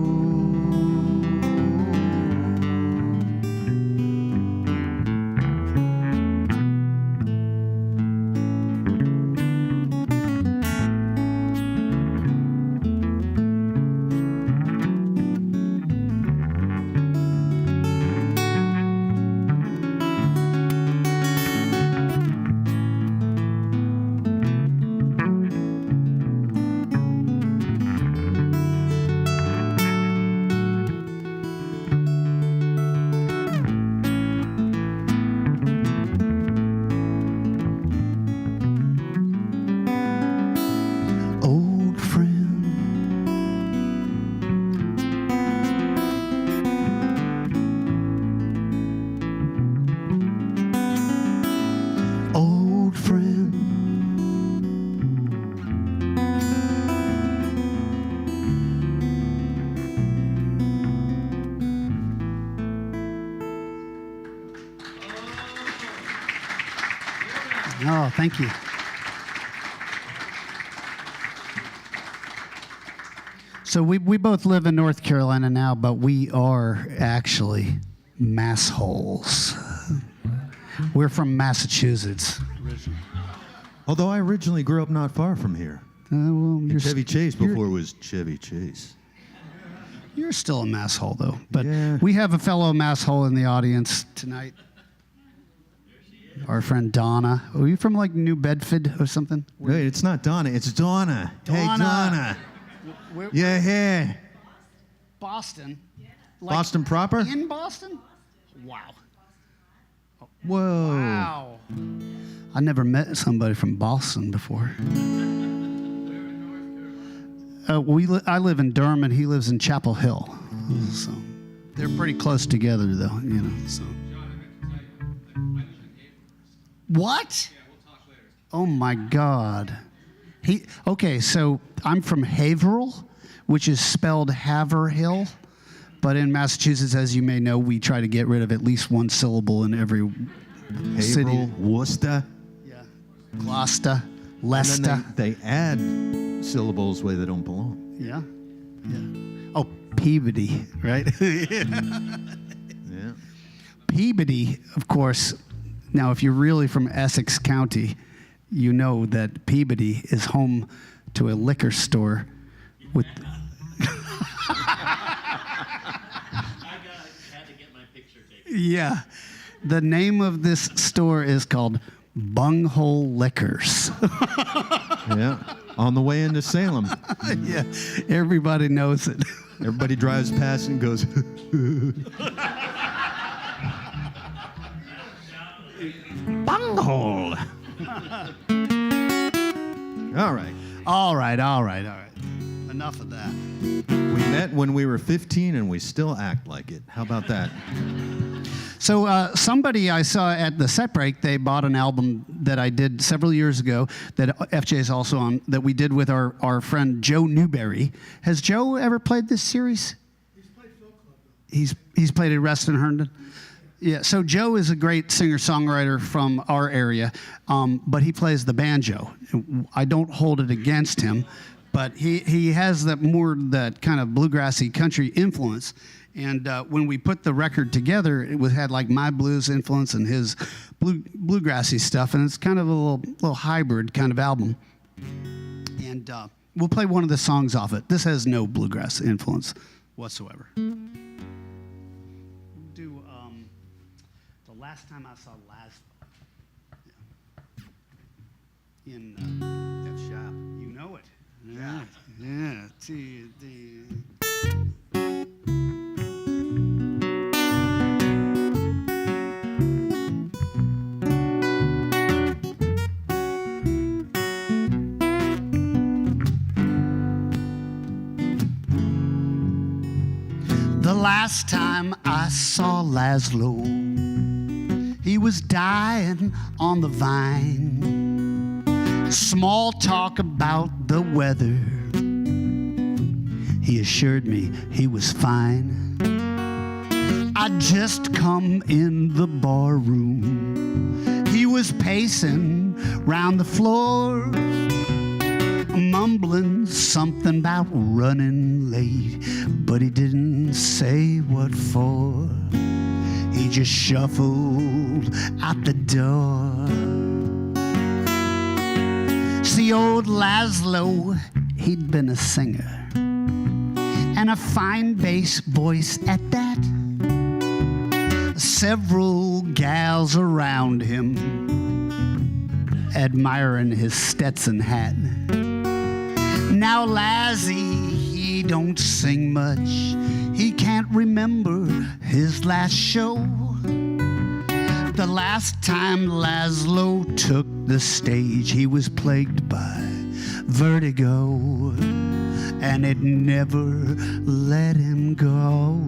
Oh, thank you. So we both live in North Carolina now, but we are actually massholes. We're from Massachusetts. Although I originally grew up not far from here. Well, In Chevy Chase before it was Chevy Chase. You're still a masshole, though. But Yeah. we have a fellow masshole in the audience tonight. Our friend Donna. Are you from like New Bedford or something? Wait, it's not Donna. It's Donna. Hey, Donna. Donna. Where- Yeah, here. Boston. Like Boston proper? In Boston? Wow. Whoa. Wow. I never met somebody from Boston before. I live in Durham, and he lives in Chapel Hill. So they're pretty close together, though. You know. So. What? Oh my God. Okay, so I'm from Haverhill, which is spelled Haverhill, but in Massachusetts, as you may know, we try to get rid of at least one syllable in every city. Haverhill, Worcester. Yeah. Gloucester, And Leicester. then they add syllables where they don't belong. Yeah. Yeah. Oh, Peabody, right? Yeah. Peabody, of course. Now, if you're really from Essex County, you know that Peabody is home to a liquor store with. Had to get my picture taken. Yeah. The name of this store is called Bunghole Liquors. Yeah. On the way into Salem. Yeah. Everybody knows it. Everybody drives past and goes, bunghole. All right. All right. Enough of that. We met when we were 15 and we still act like it. How about that? So somebody I saw at the set break, they bought an album that I did several years ago that FJ is also on, that we did with our friend Joe Newberry. Has Joe ever played this series? He's played Folk Club. He's played at Reston Herndon. Yeah, so Joe is a great singer-songwriter from our area, but he plays the banjo. I don't hold it against him, but he has that kind of bluegrassy country influence. And when we put the record together, it had like my blues influence and his bluegrassy stuff, and it's kind of a little hybrid kind of album. And we'll play one of the songs off it. This has no bluegrass influence whatsoever. We'll do The Last Time I Saw Laszlo. Yeah. In F sharp. You know it. Yeah. Yeah. T, D. The last time I saw Laszlo, he was dying on the vine. Small talk about the weather. He assured me he was fine. I'd just come in the bar room. He was pacing round the floor, mumbling something about running late, but he didn't say what for. He just shuffled out the door. See, old Laszlo, he'd been a singer, and a fine bass voice at that. Several gals around him admiring his Stetson hat. Now Lazzy, he don't sing much. He can't remember his last show. The last time Laszlo took the stage, he was plagued by vertigo, and it never let him go.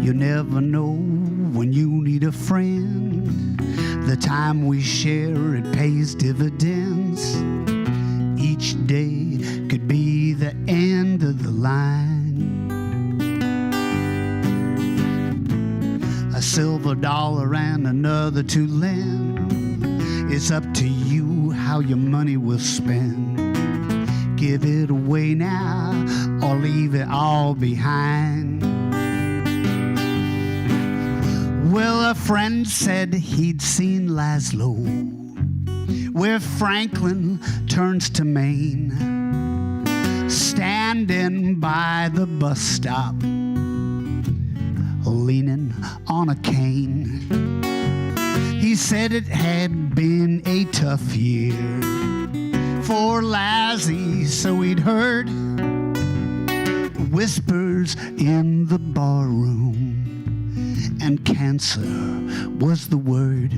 You never know when you need a friend. The time we share, it pays dividends. Each day could be the end of the line. A silver dollar and another to lend. It's up to you how your money will spend. Give it away now or leave it all behind. Well, a friend said he'd seen Laszlo where Franklin turns to Maine. standing by the bus stop, leaning on a cane. He said it had been a tough year for Lassie, so he'd heard whispers in the barroom, and cancer was the word,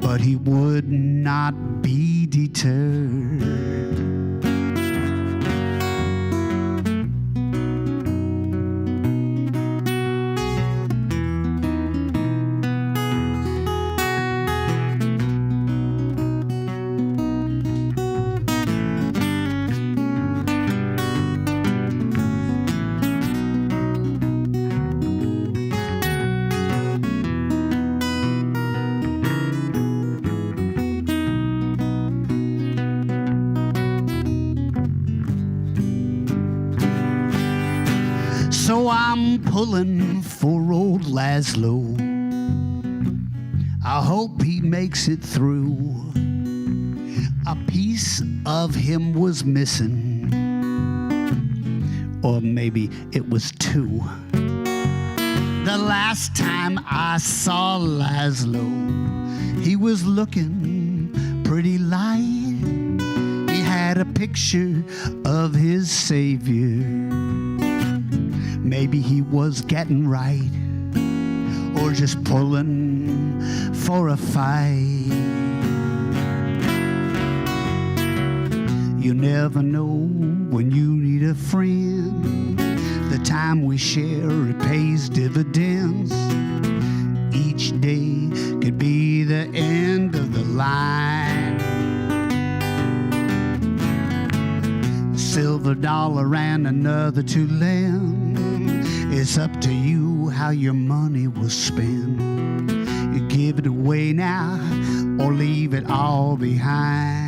but he would not be deterred. So I'm pulling for old Laszlo. I hope he makes it through. A piece of him was missing, or maybe it was two. The last time I saw Laszlo, he was looking pretty light. He had a picture of his savior. Maybe he was getting right, or just pulling for a fight. You never know when you need a friend. The time we share, it pays dividends. Each day could be the end of the line. Silver dollar and another to lend. It's up to you how your money was spent. You give it away now or leave it all behind.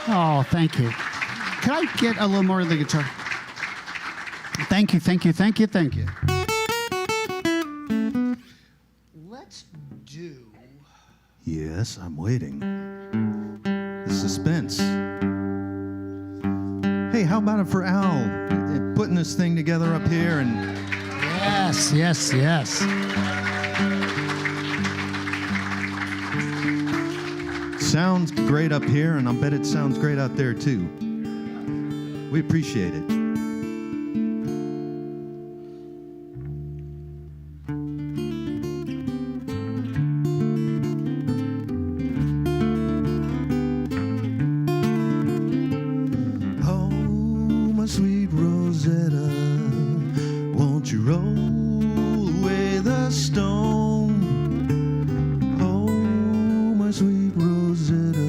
Oh, thank you. Can I get a little more of the guitar? Thank you, thank you, thank you, thank you. Let's do... Yes, I'm waiting. The suspense. Hey, how about it for Al? Putting this thing together up here and... Yes, yes, yes. Sounds great up here, and I bet it sounds great out there, too. We appreciate it. Oh, my sweet Rosetta, won't you roll away the stone? Oh, my sweet Rosetta,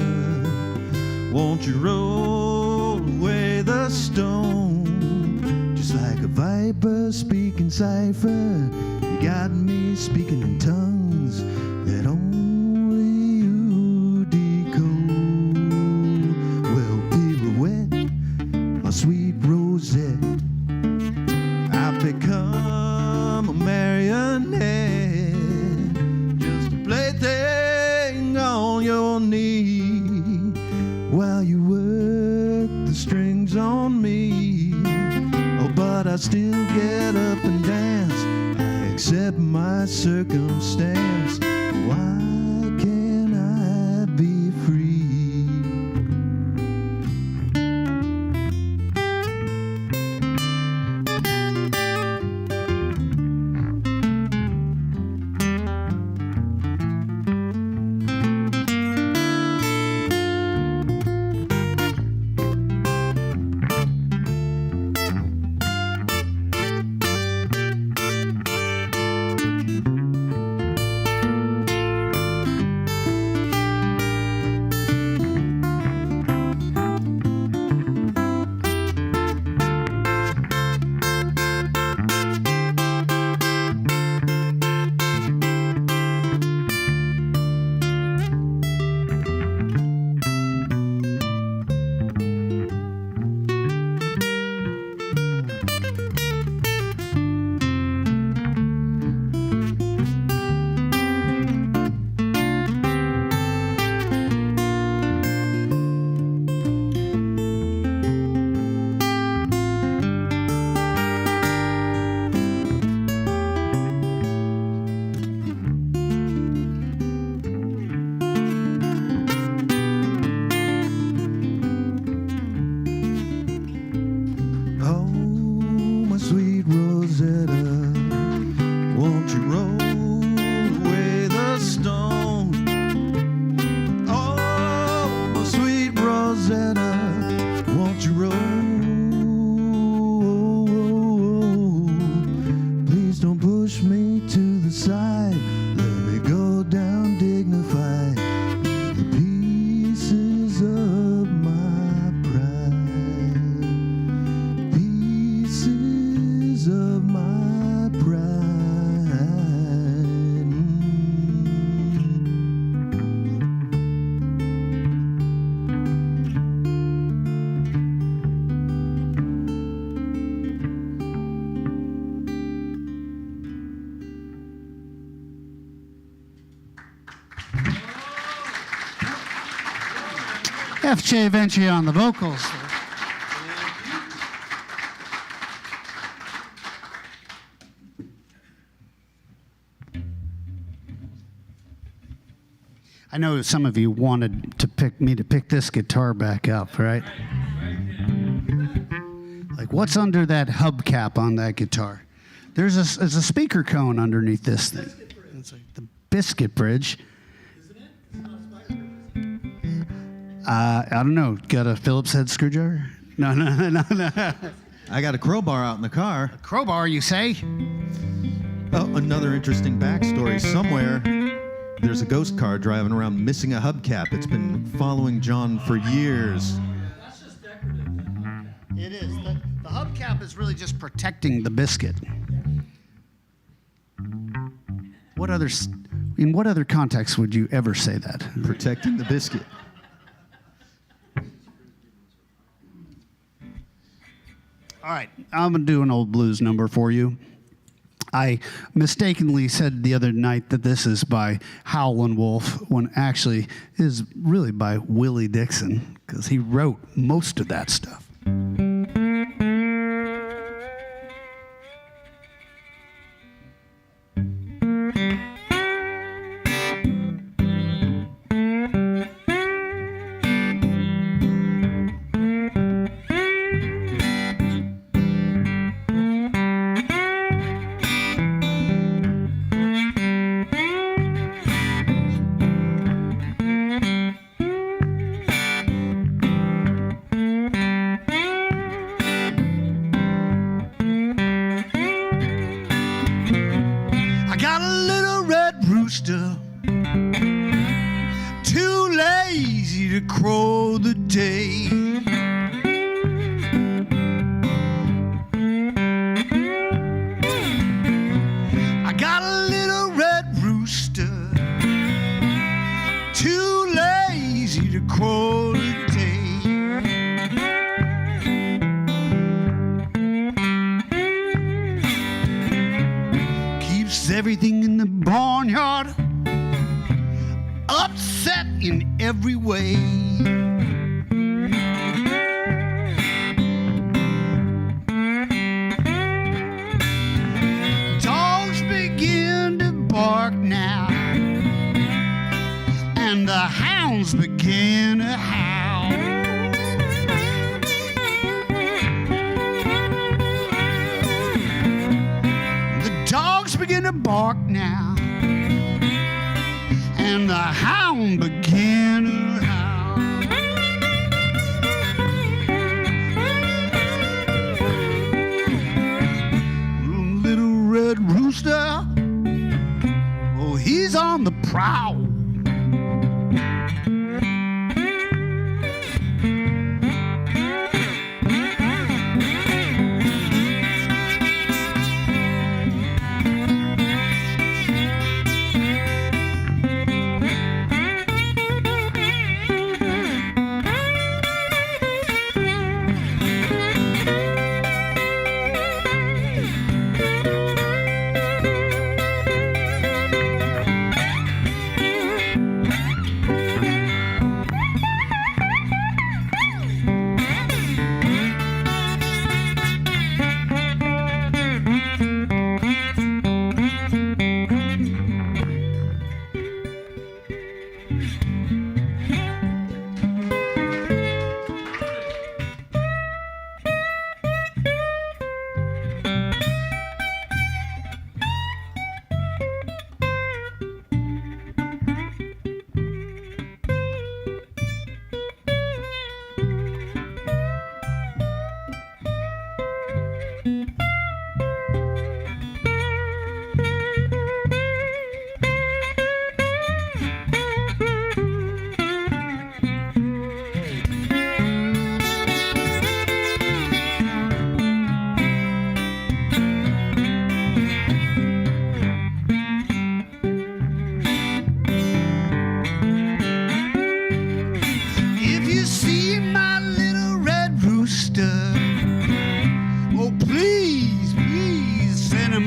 won't you roll away the stone? Just like a viper speaking cipher, you got me speaking in tongues that only you decode. Well, pirouette, my sweet Rosette, I've become a marionette, just a plaything on your knee, while you work the strings on me. Oh, but I still get up and dance. I accept my circumstance. Why can't I be free? my sweet Rosetta, won't you roll away the stone? Oh, my sweet Rosetta, won't you roll? Please don't push me to the side. Let me go down dignified. The pieces of my pride. Pieces of my pride. F.J. Ventre on the vocals. I know some of you wanted to pick this guitar back up, right? Like, what's under that hubcap on that guitar? There's a speaker cone underneath this thing. It's like the biscuit bridge. I don't know. Got a Phillips head screwdriver? No. I got a crowbar out in the car. Crowbar, you say? Oh, another interesting backstory. Somewhere, there's a ghost car driving around missing a hubcap. It's been following John for years. That's just decorative. It is. The hubcap is really just protecting the biscuit. In what other context would you ever say that? Protecting the biscuit. All right, I'm going to do an old blues number for you. I mistakenly said the other night that this is by Howlin' Wolf, when actually it is really by Willie Dixon, because he wrote most of that stuff. Too lazy to crow the day. I got a little red rooster, too lazy to crow today. Keeps everything in the barnyard upset in every way. Dogs begin to bark now, and the hounds begin to howl. The dogs begin to bark now, and the hound began to howl. Little red rooster, oh, he's on the prowl.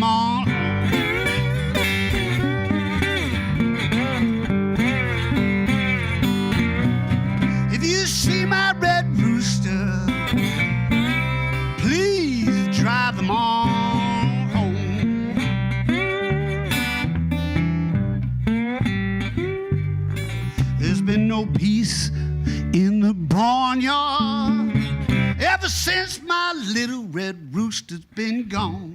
them on. If you see my red rooster, please drive them on home. There's been no peace in the barnyard ever since my little red rooster's been gone.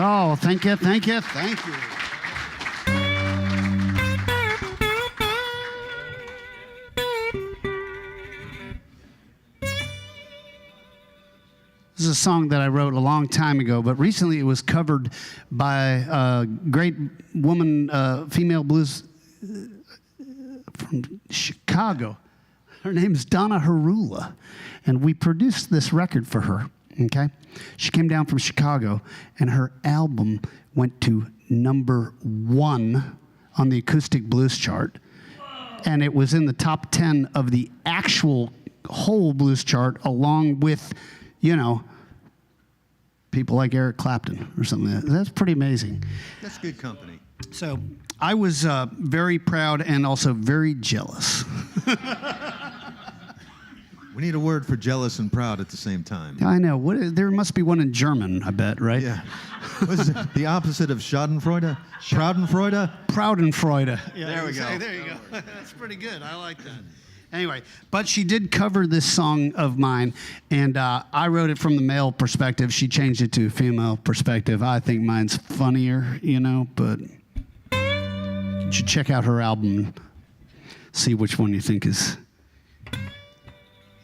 Oh, thank you, thank you, thank you. This is a song that I wrote a long time ago, but recently it was covered by a great woman, female blues from Chicago. Her name's Donna Harula, and we produced this record for her, okay? She came down from Chicago, and her album went to #1 on the acoustic blues chart, and it was in the top 10 of the actual whole blues chart, along with, you know, people like Eric Clapton or something like that. That's pretty amazing. That's good company. So I was very proud and also very jealous. We need a word for jealous and proud at the same time. I know. There must be one in German, I bet, right? Yeah. What is it? The opposite of Schadenfreude? Schadenfreude? Proudenfreude. Yeah, There we go. There you go. That's pretty good. I like that. Anyway, but she did cover this song of mine, and I wrote it from the male perspective. She changed it to female perspective. I think mine's funnier, you know, but you should check out her album and see which one you think is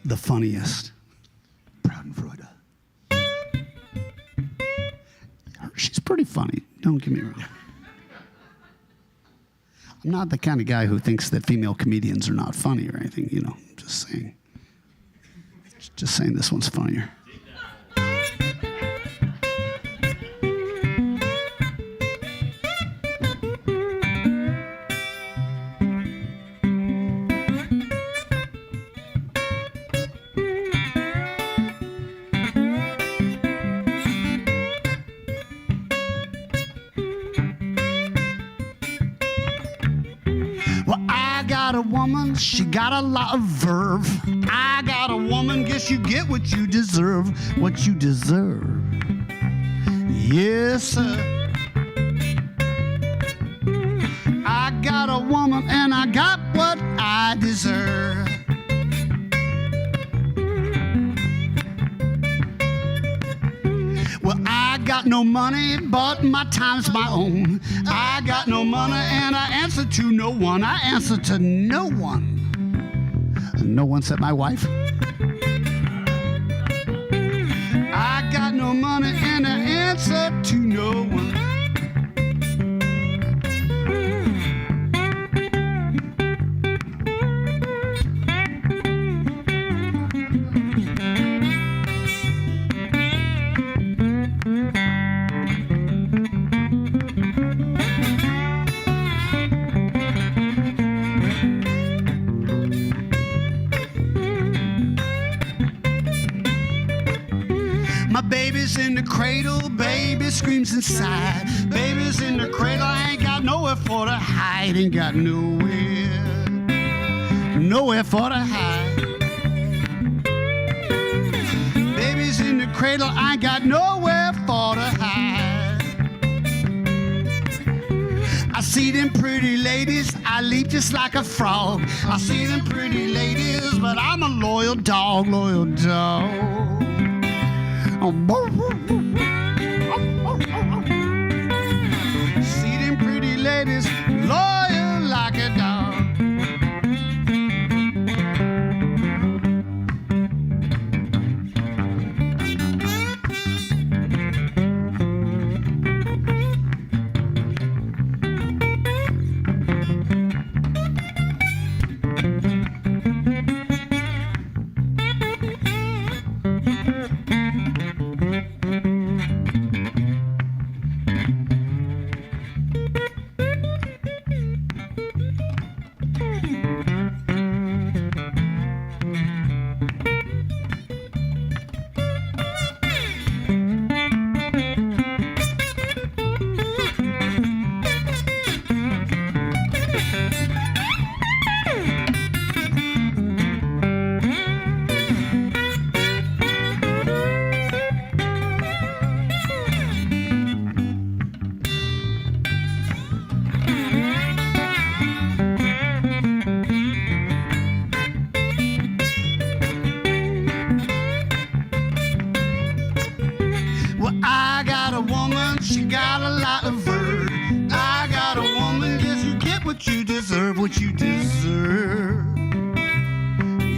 the funniest. Schadenfreude. She's pretty funny. Don't get me wrong. I'm not the kind of guy who thinks that female comedians are not funny or anything, you know. Just saying. Just saying this one's funnier. Got a woman, she got a lot of verve. I got a woman, guess you get what you deserve. What you deserve. Yes, sir. I got a woman and I got what I deserve. Well, I got no money, but my time's my own. I got no money and I answer to no one. I answer to no one. No one except my wife. I got no money and I answer to no one. My baby's in the cradle, baby screams inside. Baby's in the cradle, I ain't got nowhere for to hide. Ain't got nowhere for to hide. Baby's in the cradle, I ain't got nowhere for to hide. I see them pretty ladies, I leap just like a frog. I see them pretty ladies, but I'm a loyal dog, loyal dog. See them pretty ladies, loyal like a dog.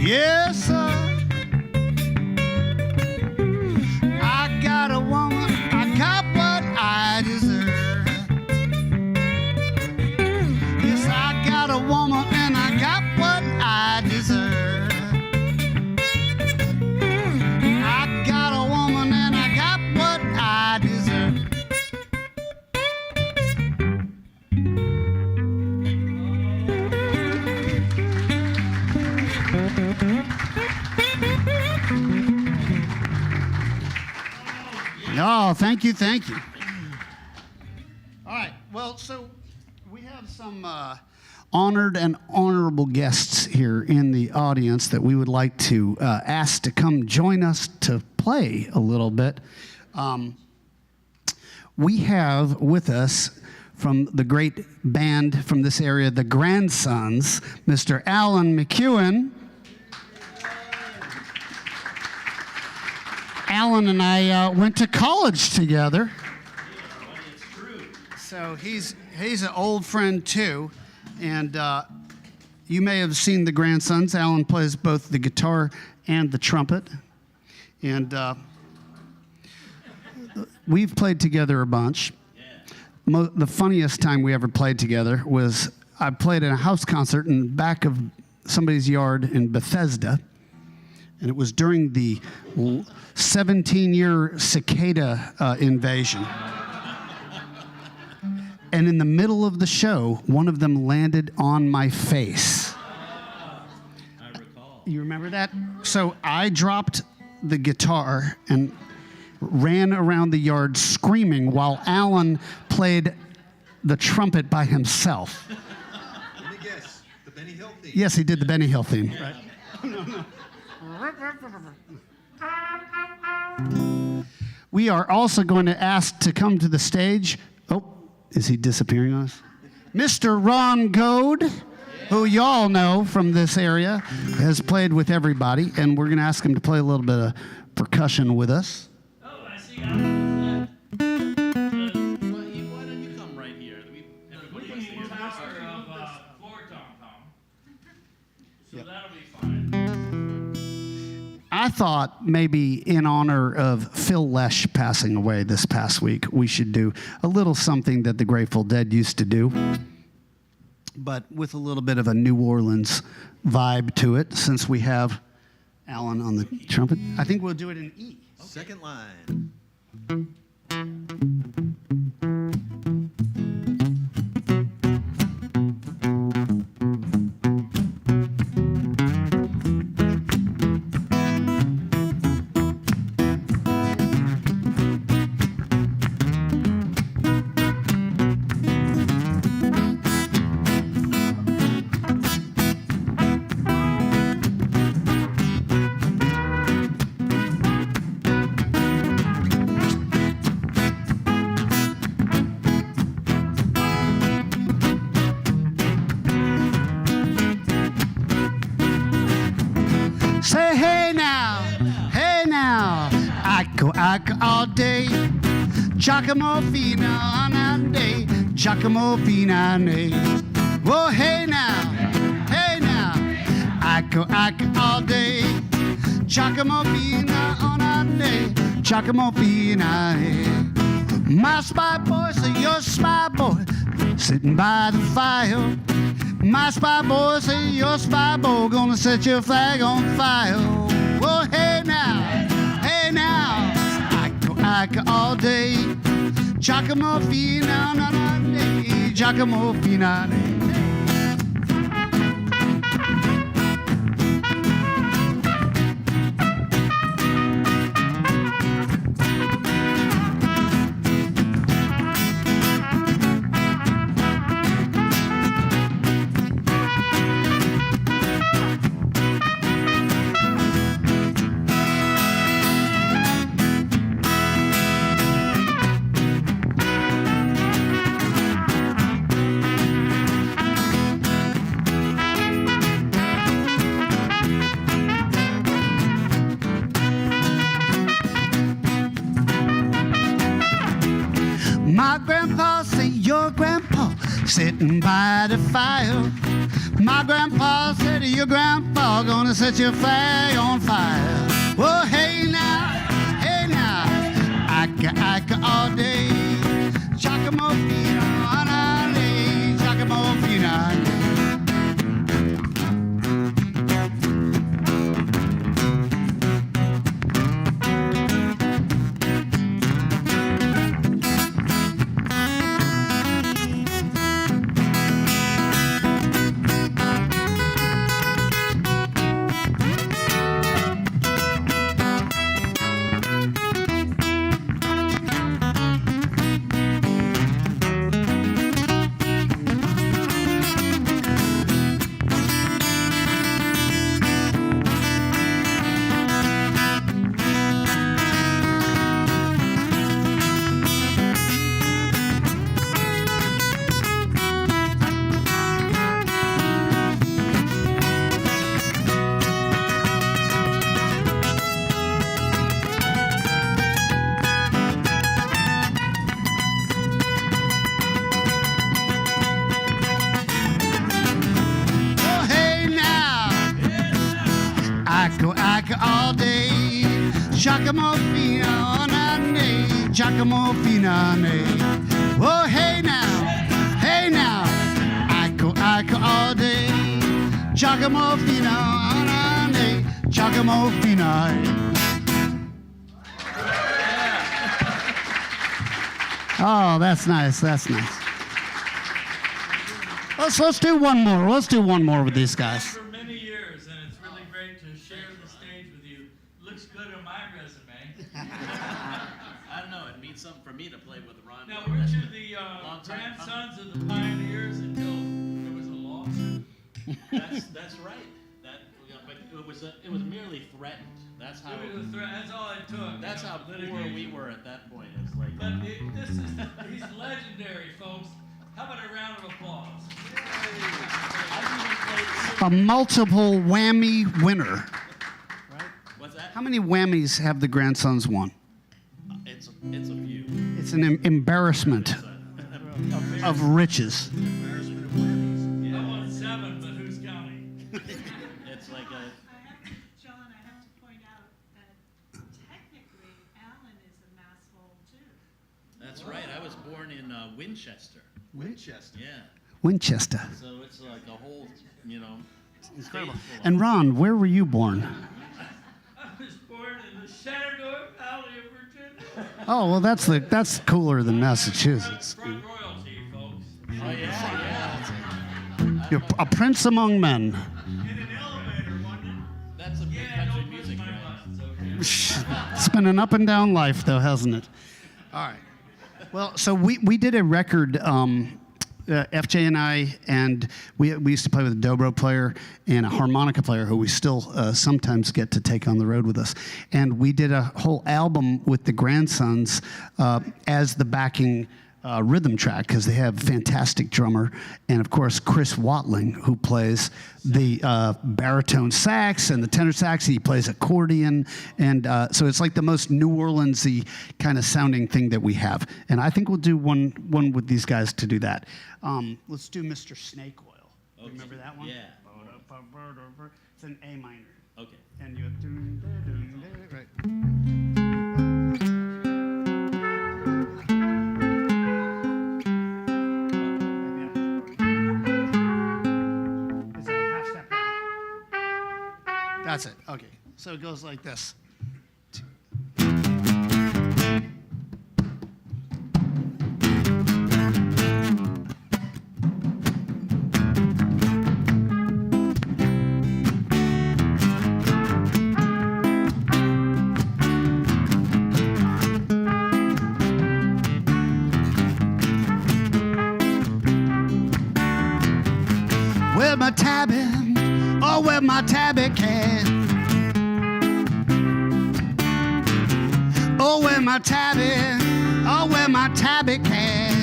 Yes, sir. I got a woman, I got what I deserve. Yes, I got a woman and I got what I deserve. I got a woman and I got what I deserve. Oh, thank you, thank you. All right, well, so we have some honored and honorable guests here in the audience that we would like to ask to come join us to play a little bit. We have with us from the great band from this area, the Grandsons, Mr. Alan McEwen. Alan and I went to college together. So he's an old friend too, and you may have seen the Grandsons. Alan plays both the guitar and the trumpet, and we've played together a bunch. The funniest time we ever played together was I played in a house concert in the back of somebody's yard in Bethesda, and it was during the 17-year cicada invasion. And in the middle of the show, one of them landed on my face. I recall. You remember that? So I dropped the guitar and ran around the yard screaming while Alan played the trumpet by himself. Let me guess. The Benny Hill theme. Yes, he did the Benny Hill theme. Right. We are also going to ask to come to the stage. Oh, is he disappearing on us? Mr. Ron Goad, who y'all know from this area, has played with everybody, and we're going to ask him to play a little bit of percussion with us. Oh, I see. Why don't you come right here? Everybody wants to hear master of floor tom-tom. So that'll be fine. I thought maybe in honor of Phil Lesh passing away this past week, we should do a little something that the Grateful Dead used to do, but with a little bit of a New Orleans vibe to it, since we have Alan on the trumpet. I think we'll do it in E. Second line. Say hey now, I go all day. Giacomo fino on day, Giacomo fino day. Whoa, hey now, I go all day. Giacomo fino on day, Giacomo fino day. My spy boy, say you're spy boy, sitting by the fire. My spy boy, say you're spy boy, gonna set your flag on fire. Whoa, hey now, I go all day. Giacomo fino day, Giacomo fino day. sitting by the fire. My grandpa said, your grandpa gonna set your flag on fire. Well, hey now, Ika all day. Chacamofina, anale, chacamofina. All day, Chacamofina, nane, Chacamofina, nane. Oh, hey now, Ika all day, Chacamofina, nane, Chacamofina. Oh, that's nice. Let's do one more. Let's do one more with these guys. For many years, and it's really great to share the stage with you. Looks good on my resume. I don't know. It means something for me to play with Ron. Now, weren't you the grandsons of the pioneers until there was a lawsuit? That's right. But it was merely threatened. That's how. It was a threat. That's all it took. That's how poor we were at that point. It's like. But he's legendary, folks. How about a round of applause? A multiple whammy winner. Right? What's that? How many whammies have the grandsons won? It's a few. It's an embarrassment of riches. I won 7, but who's counting? It's like a. John, I have to point out that technically Alan is a masshole too. That's right. I was born in Winchester. Winchester. Yeah. Winchester. So it's like a whole, Incredible. state full of- And Ron, where were you born? I was born in the Shenandoah Valley of Virginia. Oh, well, that's cooler than Massachusetts. Front royalty, folks. Oh yeah. You're a prince among men. In an elevator, wasn't it? That's a big Yeah, country don't push music, my right? buttons, okay? It's been an up and down life, though, hasn't it? All right. Well, so we did a record, FJ and I, and we used to play with a dobro player and a harmonica player who we still sometimes get to take on the road with us. And we did a whole album with the grandsons as the backing rhythm track because they have a fantastic drummer and of course Chris Watling, who plays the baritone sax and the tenor sax. He plays accordion, and so it's like the most New Orleans-y kind of sounding thing that we have. And I think we'll do one with these guys to do that. Let's do Mr. Snake Oil. Okay. Remember that one? Yeah. It's an A minor. Okay. And you have right. That's it. Okay. So it goes like this. Where my tabby? Oh, where my tabby cat? Oh, where my tabby? Oh, where my tabby cat?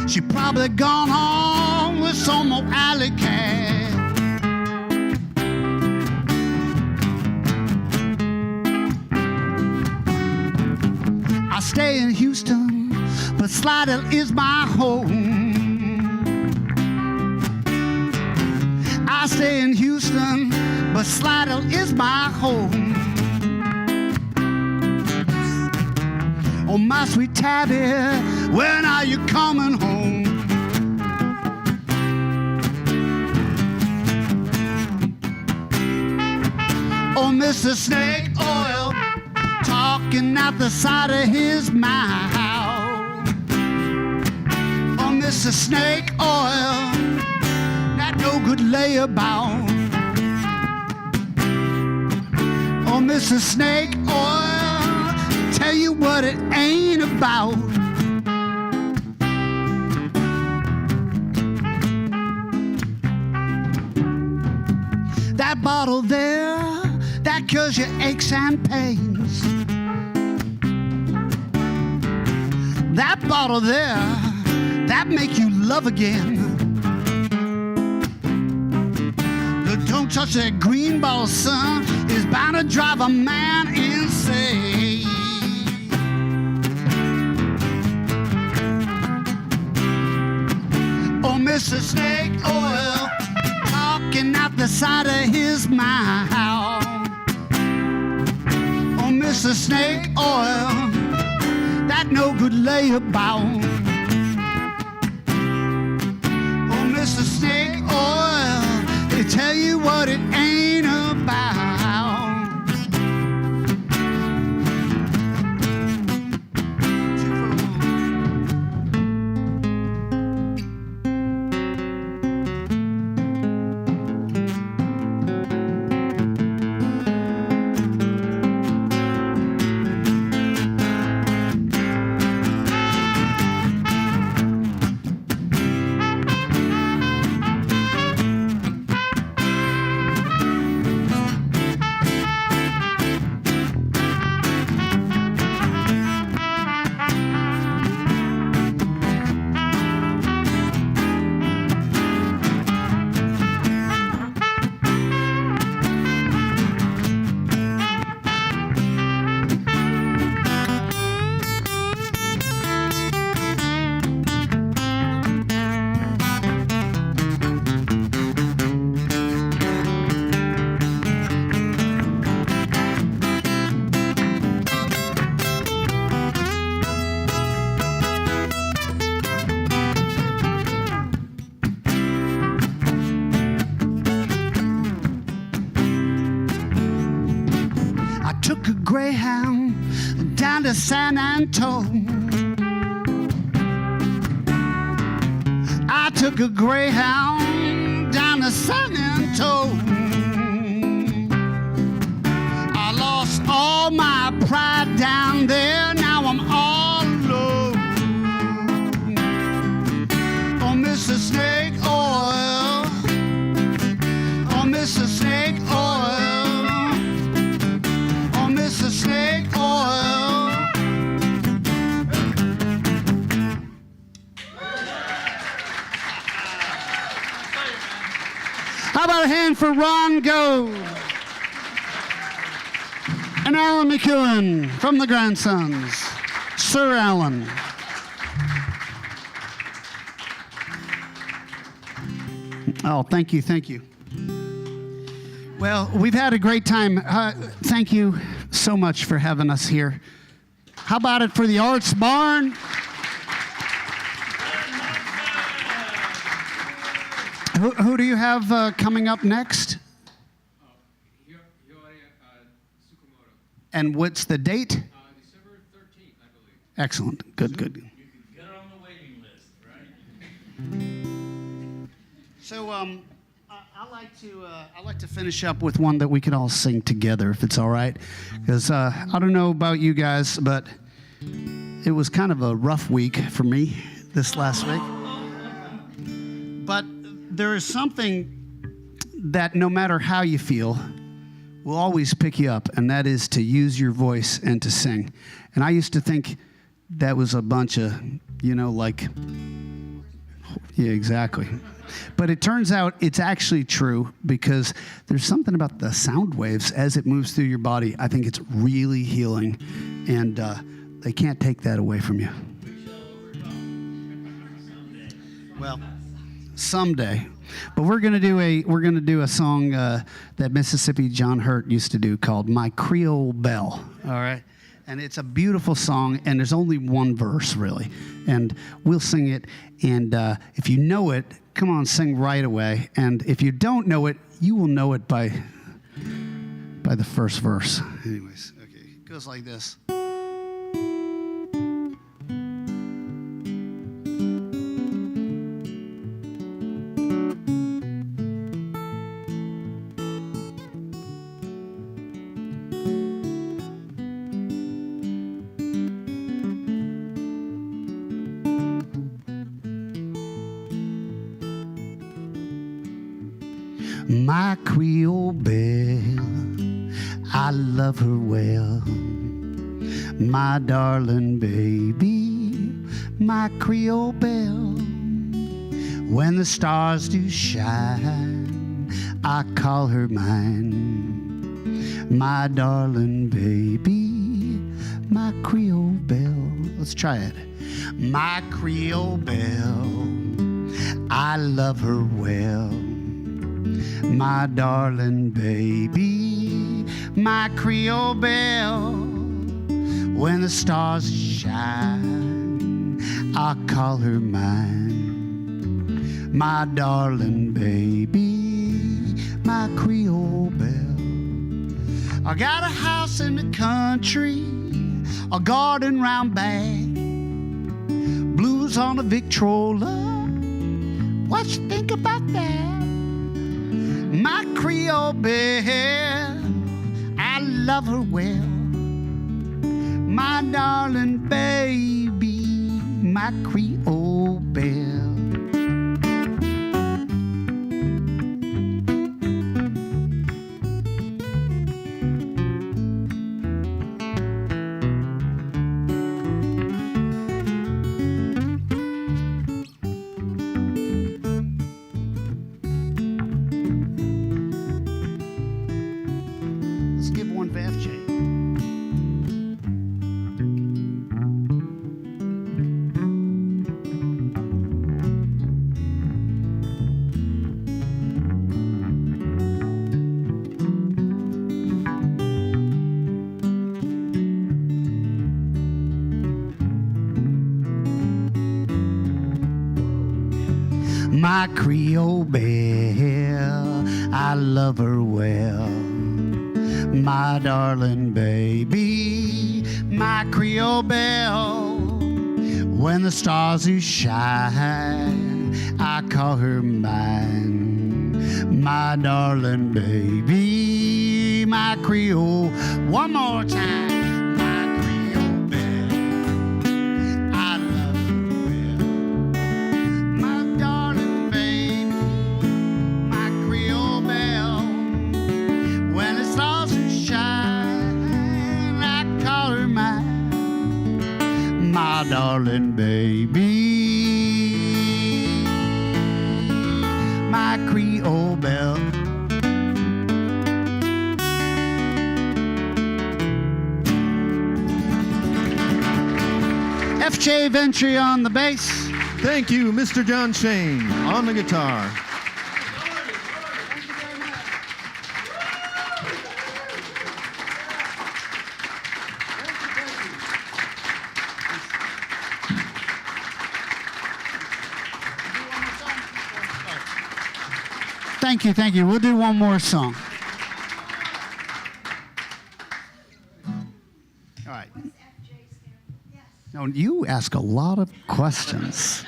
She probably gone home with some old alley cat. I stay in Houston but Slidell is my home. I stay in Houston, but Slidell is my home. Oh, my sweet Tabby, when are you coming home? Oh, Mr. Snake Oil, talking out the side of his mouth. Oh, Mr. Snake Oil, not no good layabout. Oh, Mr. Snake Oil, tell you what it ain't about. That bottle there, that cures your aches and pains. That bottle there, that make you love again. Don't touch that green bottle, son, it's bound to drive a man insane. Oh, Mr. Snake Oil, talking out the side of his mouth. Oh, Mr. Snake Oil, that no good layabout. Oh, Mr. Snake Oil, they tell you what it ain't about. Took a Greyhound down to San Antonio. I took a Greyhound down to San Antonio. I lost all my pride down there, now I'm all alone. Oh, Mr. Snake Oil, oh, Mr. Snake Oil, Mr. Snake Oil. How about a hand for Ron Gold and Alan McEwen from the Grandsons, Sir Alan. Oh, thank you, thank you. Well, we've had a great time. Thank you so much for having us here. How about it for the Arts Barn? Who do you have coming up next? And what's the date? December 13th, I believe. Excellent. Good, good. You can get it on the waiting list, right? So I like to finish up with one that we could all sing together, if it's all right. Because I don't know about you guys, but it was kind of a rough week for me this last week. But there is something that no matter how you feel, will always pick you up, and that is to use your voice and to sing. And I used to think that was a bunch of, yeah, exactly. But it turns out it's actually true, because there's something about the sound waves as it moves through your body. I think it's really healing, and they can't take that away from you. We shall overcome. Well, someday. But we're gonna do a song that Mississippi John Hurt used to do called "My Creole Belle." All right, and it's a beautiful song, and there's only one verse really, and we'll sing it. And if you know it, come on, sing right away. And if you don't know it, you will know it by the first verse. Anyways, okay, it goes like this. My Creole belle, I love her well. My darling baby, my Creole belle. When the stars do shine, I call her mine. My darling baby, my Creole belle. Let's try it. My Creole belle, I love her well. My darling baby, my Creole belle. When the stars shine, I call her mine. My darling baby, my Creole belle. I got a house in the country, a garden round back, blues on a Victrola. What you think about that? My Creole belle, I love her well. My darling baby, my Creole belle. Let's give one for FJ. My Creole belle, I love her well. My darling baby, my Creole belle. When the stars do shine, I call her mine. My darling baby, my Creole. One more time. My Creole belle, I love her well. My darling baby, my Creole belle. When the stars do shine, I call her mine. My darling baby, my Creole belle. FJ Ventre on the bass. Thank you, Mr. John Shain on the guitar. Thank you. We'll do one more song. All right. No, you ask a lot of questions.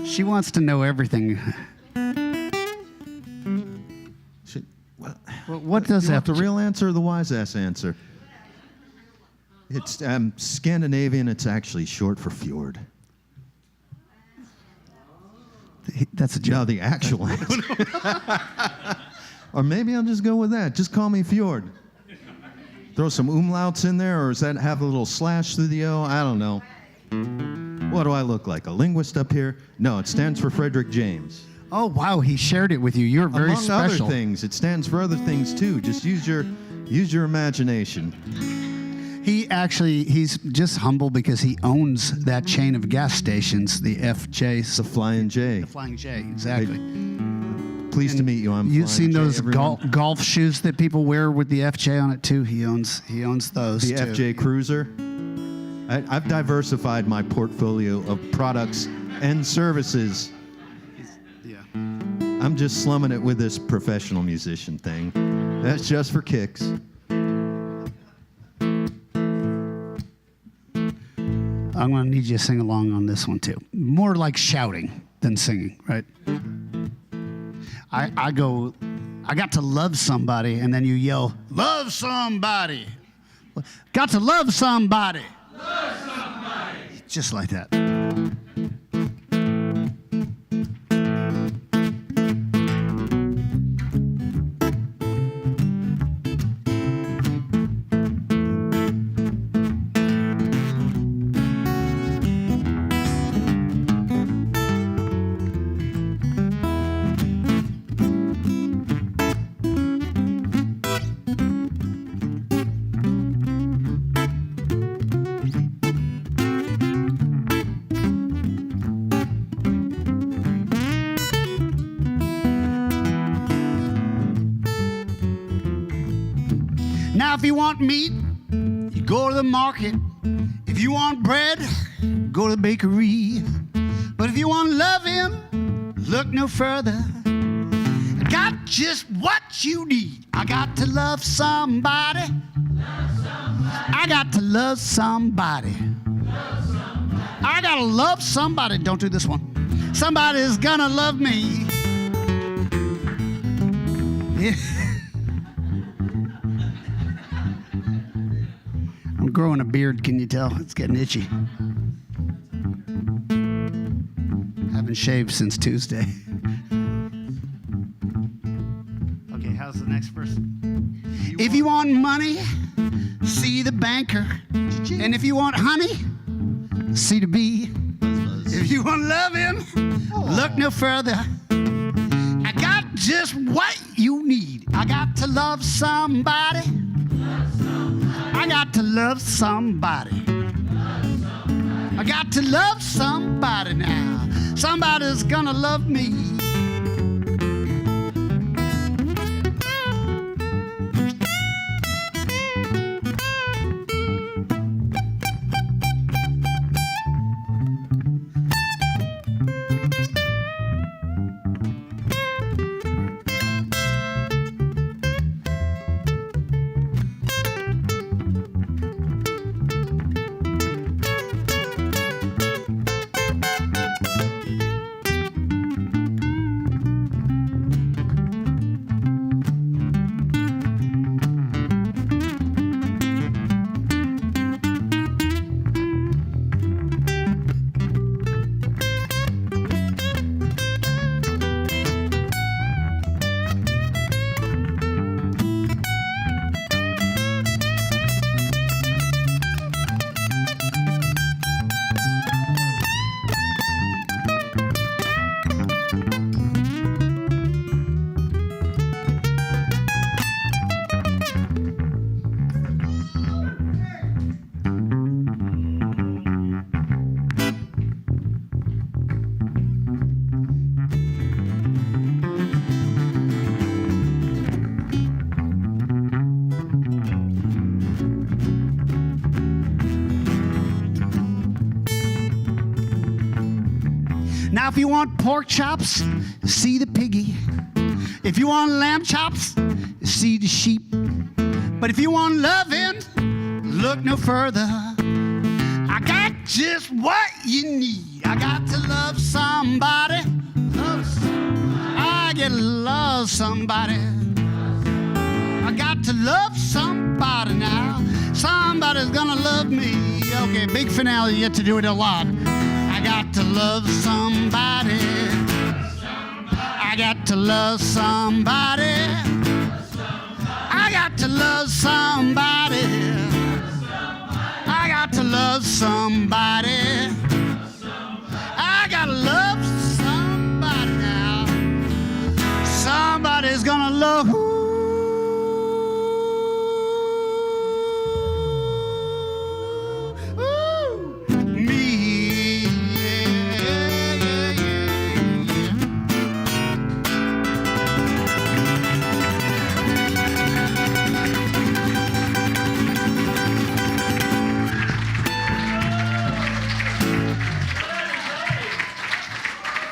She wants to know everything. What does You want the FJ? real answer or the wise ass answer? It's Scandinavian. It's actually short for fjord. That's a No, joke. the actual answer. Or maybe I'll just go with that. Just call me fjord. Throw some umlauts in there, or does that have a little slash through the O? I don't know. What do I look like? A linguist up here? No, it stands for Frederick James. Oh wow, he shared it with you. You're very Among special. other things, it stands for other things too. Just use your imagination. He's just humble because he owns that chain of gas stations, the FJ. The Flying J. The Flying J, exactly. Pleased to meet you. I'm You've Flying seen J, those everyone. golf shoes that people wear with the FJ on it too? He owns those The too. FJ Cruiser. I've diversified my portfolio of products and services. Yeah. I'm just slumming it with this professional musician thing. That's just for kicks. I'm going to need you to sing along on this one too. More like shouting than singing, right? I got to love somebody, and then you yell, love somebody. Got to love somebody. Love somebody. Just like that. Now, if you want meat, you go to the market. If you want bread, go to the bakery. But if you want loving, look no further. I got just what you need. I got to love somebody. I got to love somebody. I gotta love somebody. Don't do this one. Somebody's gonna love me. Yeah. I'm growing a beard, can you tell? It's getting itchy. Haven't shaved since Tuesday. Okay, how's the next verse? If you want money, see the banker. And if you want honey, see the bee. If you want loving, look no further. I got just what you need. I got to love somebody. I got to love somebody. I got to love somebody now. Somebody's gonna love me. Now, if you want pork chops, see the piggy. If you want lamb chops, see the sheep. But if you want loving, look no further. I got just what you need. I got to love somebody. I get to love somebody. I got to love somebody now. Somebody's gonna love me. Okay, big finale, you get to do it a lot. I got to love somebody. I got to love somebody. I got to love somebody. I got to love somebody. I gotta love somebody now. Somebody's gonna love.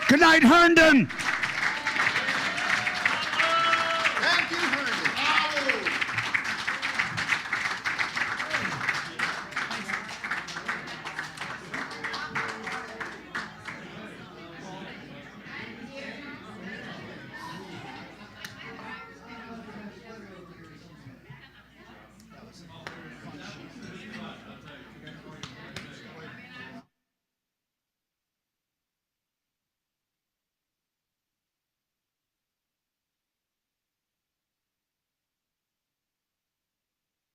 Good night, Herndon.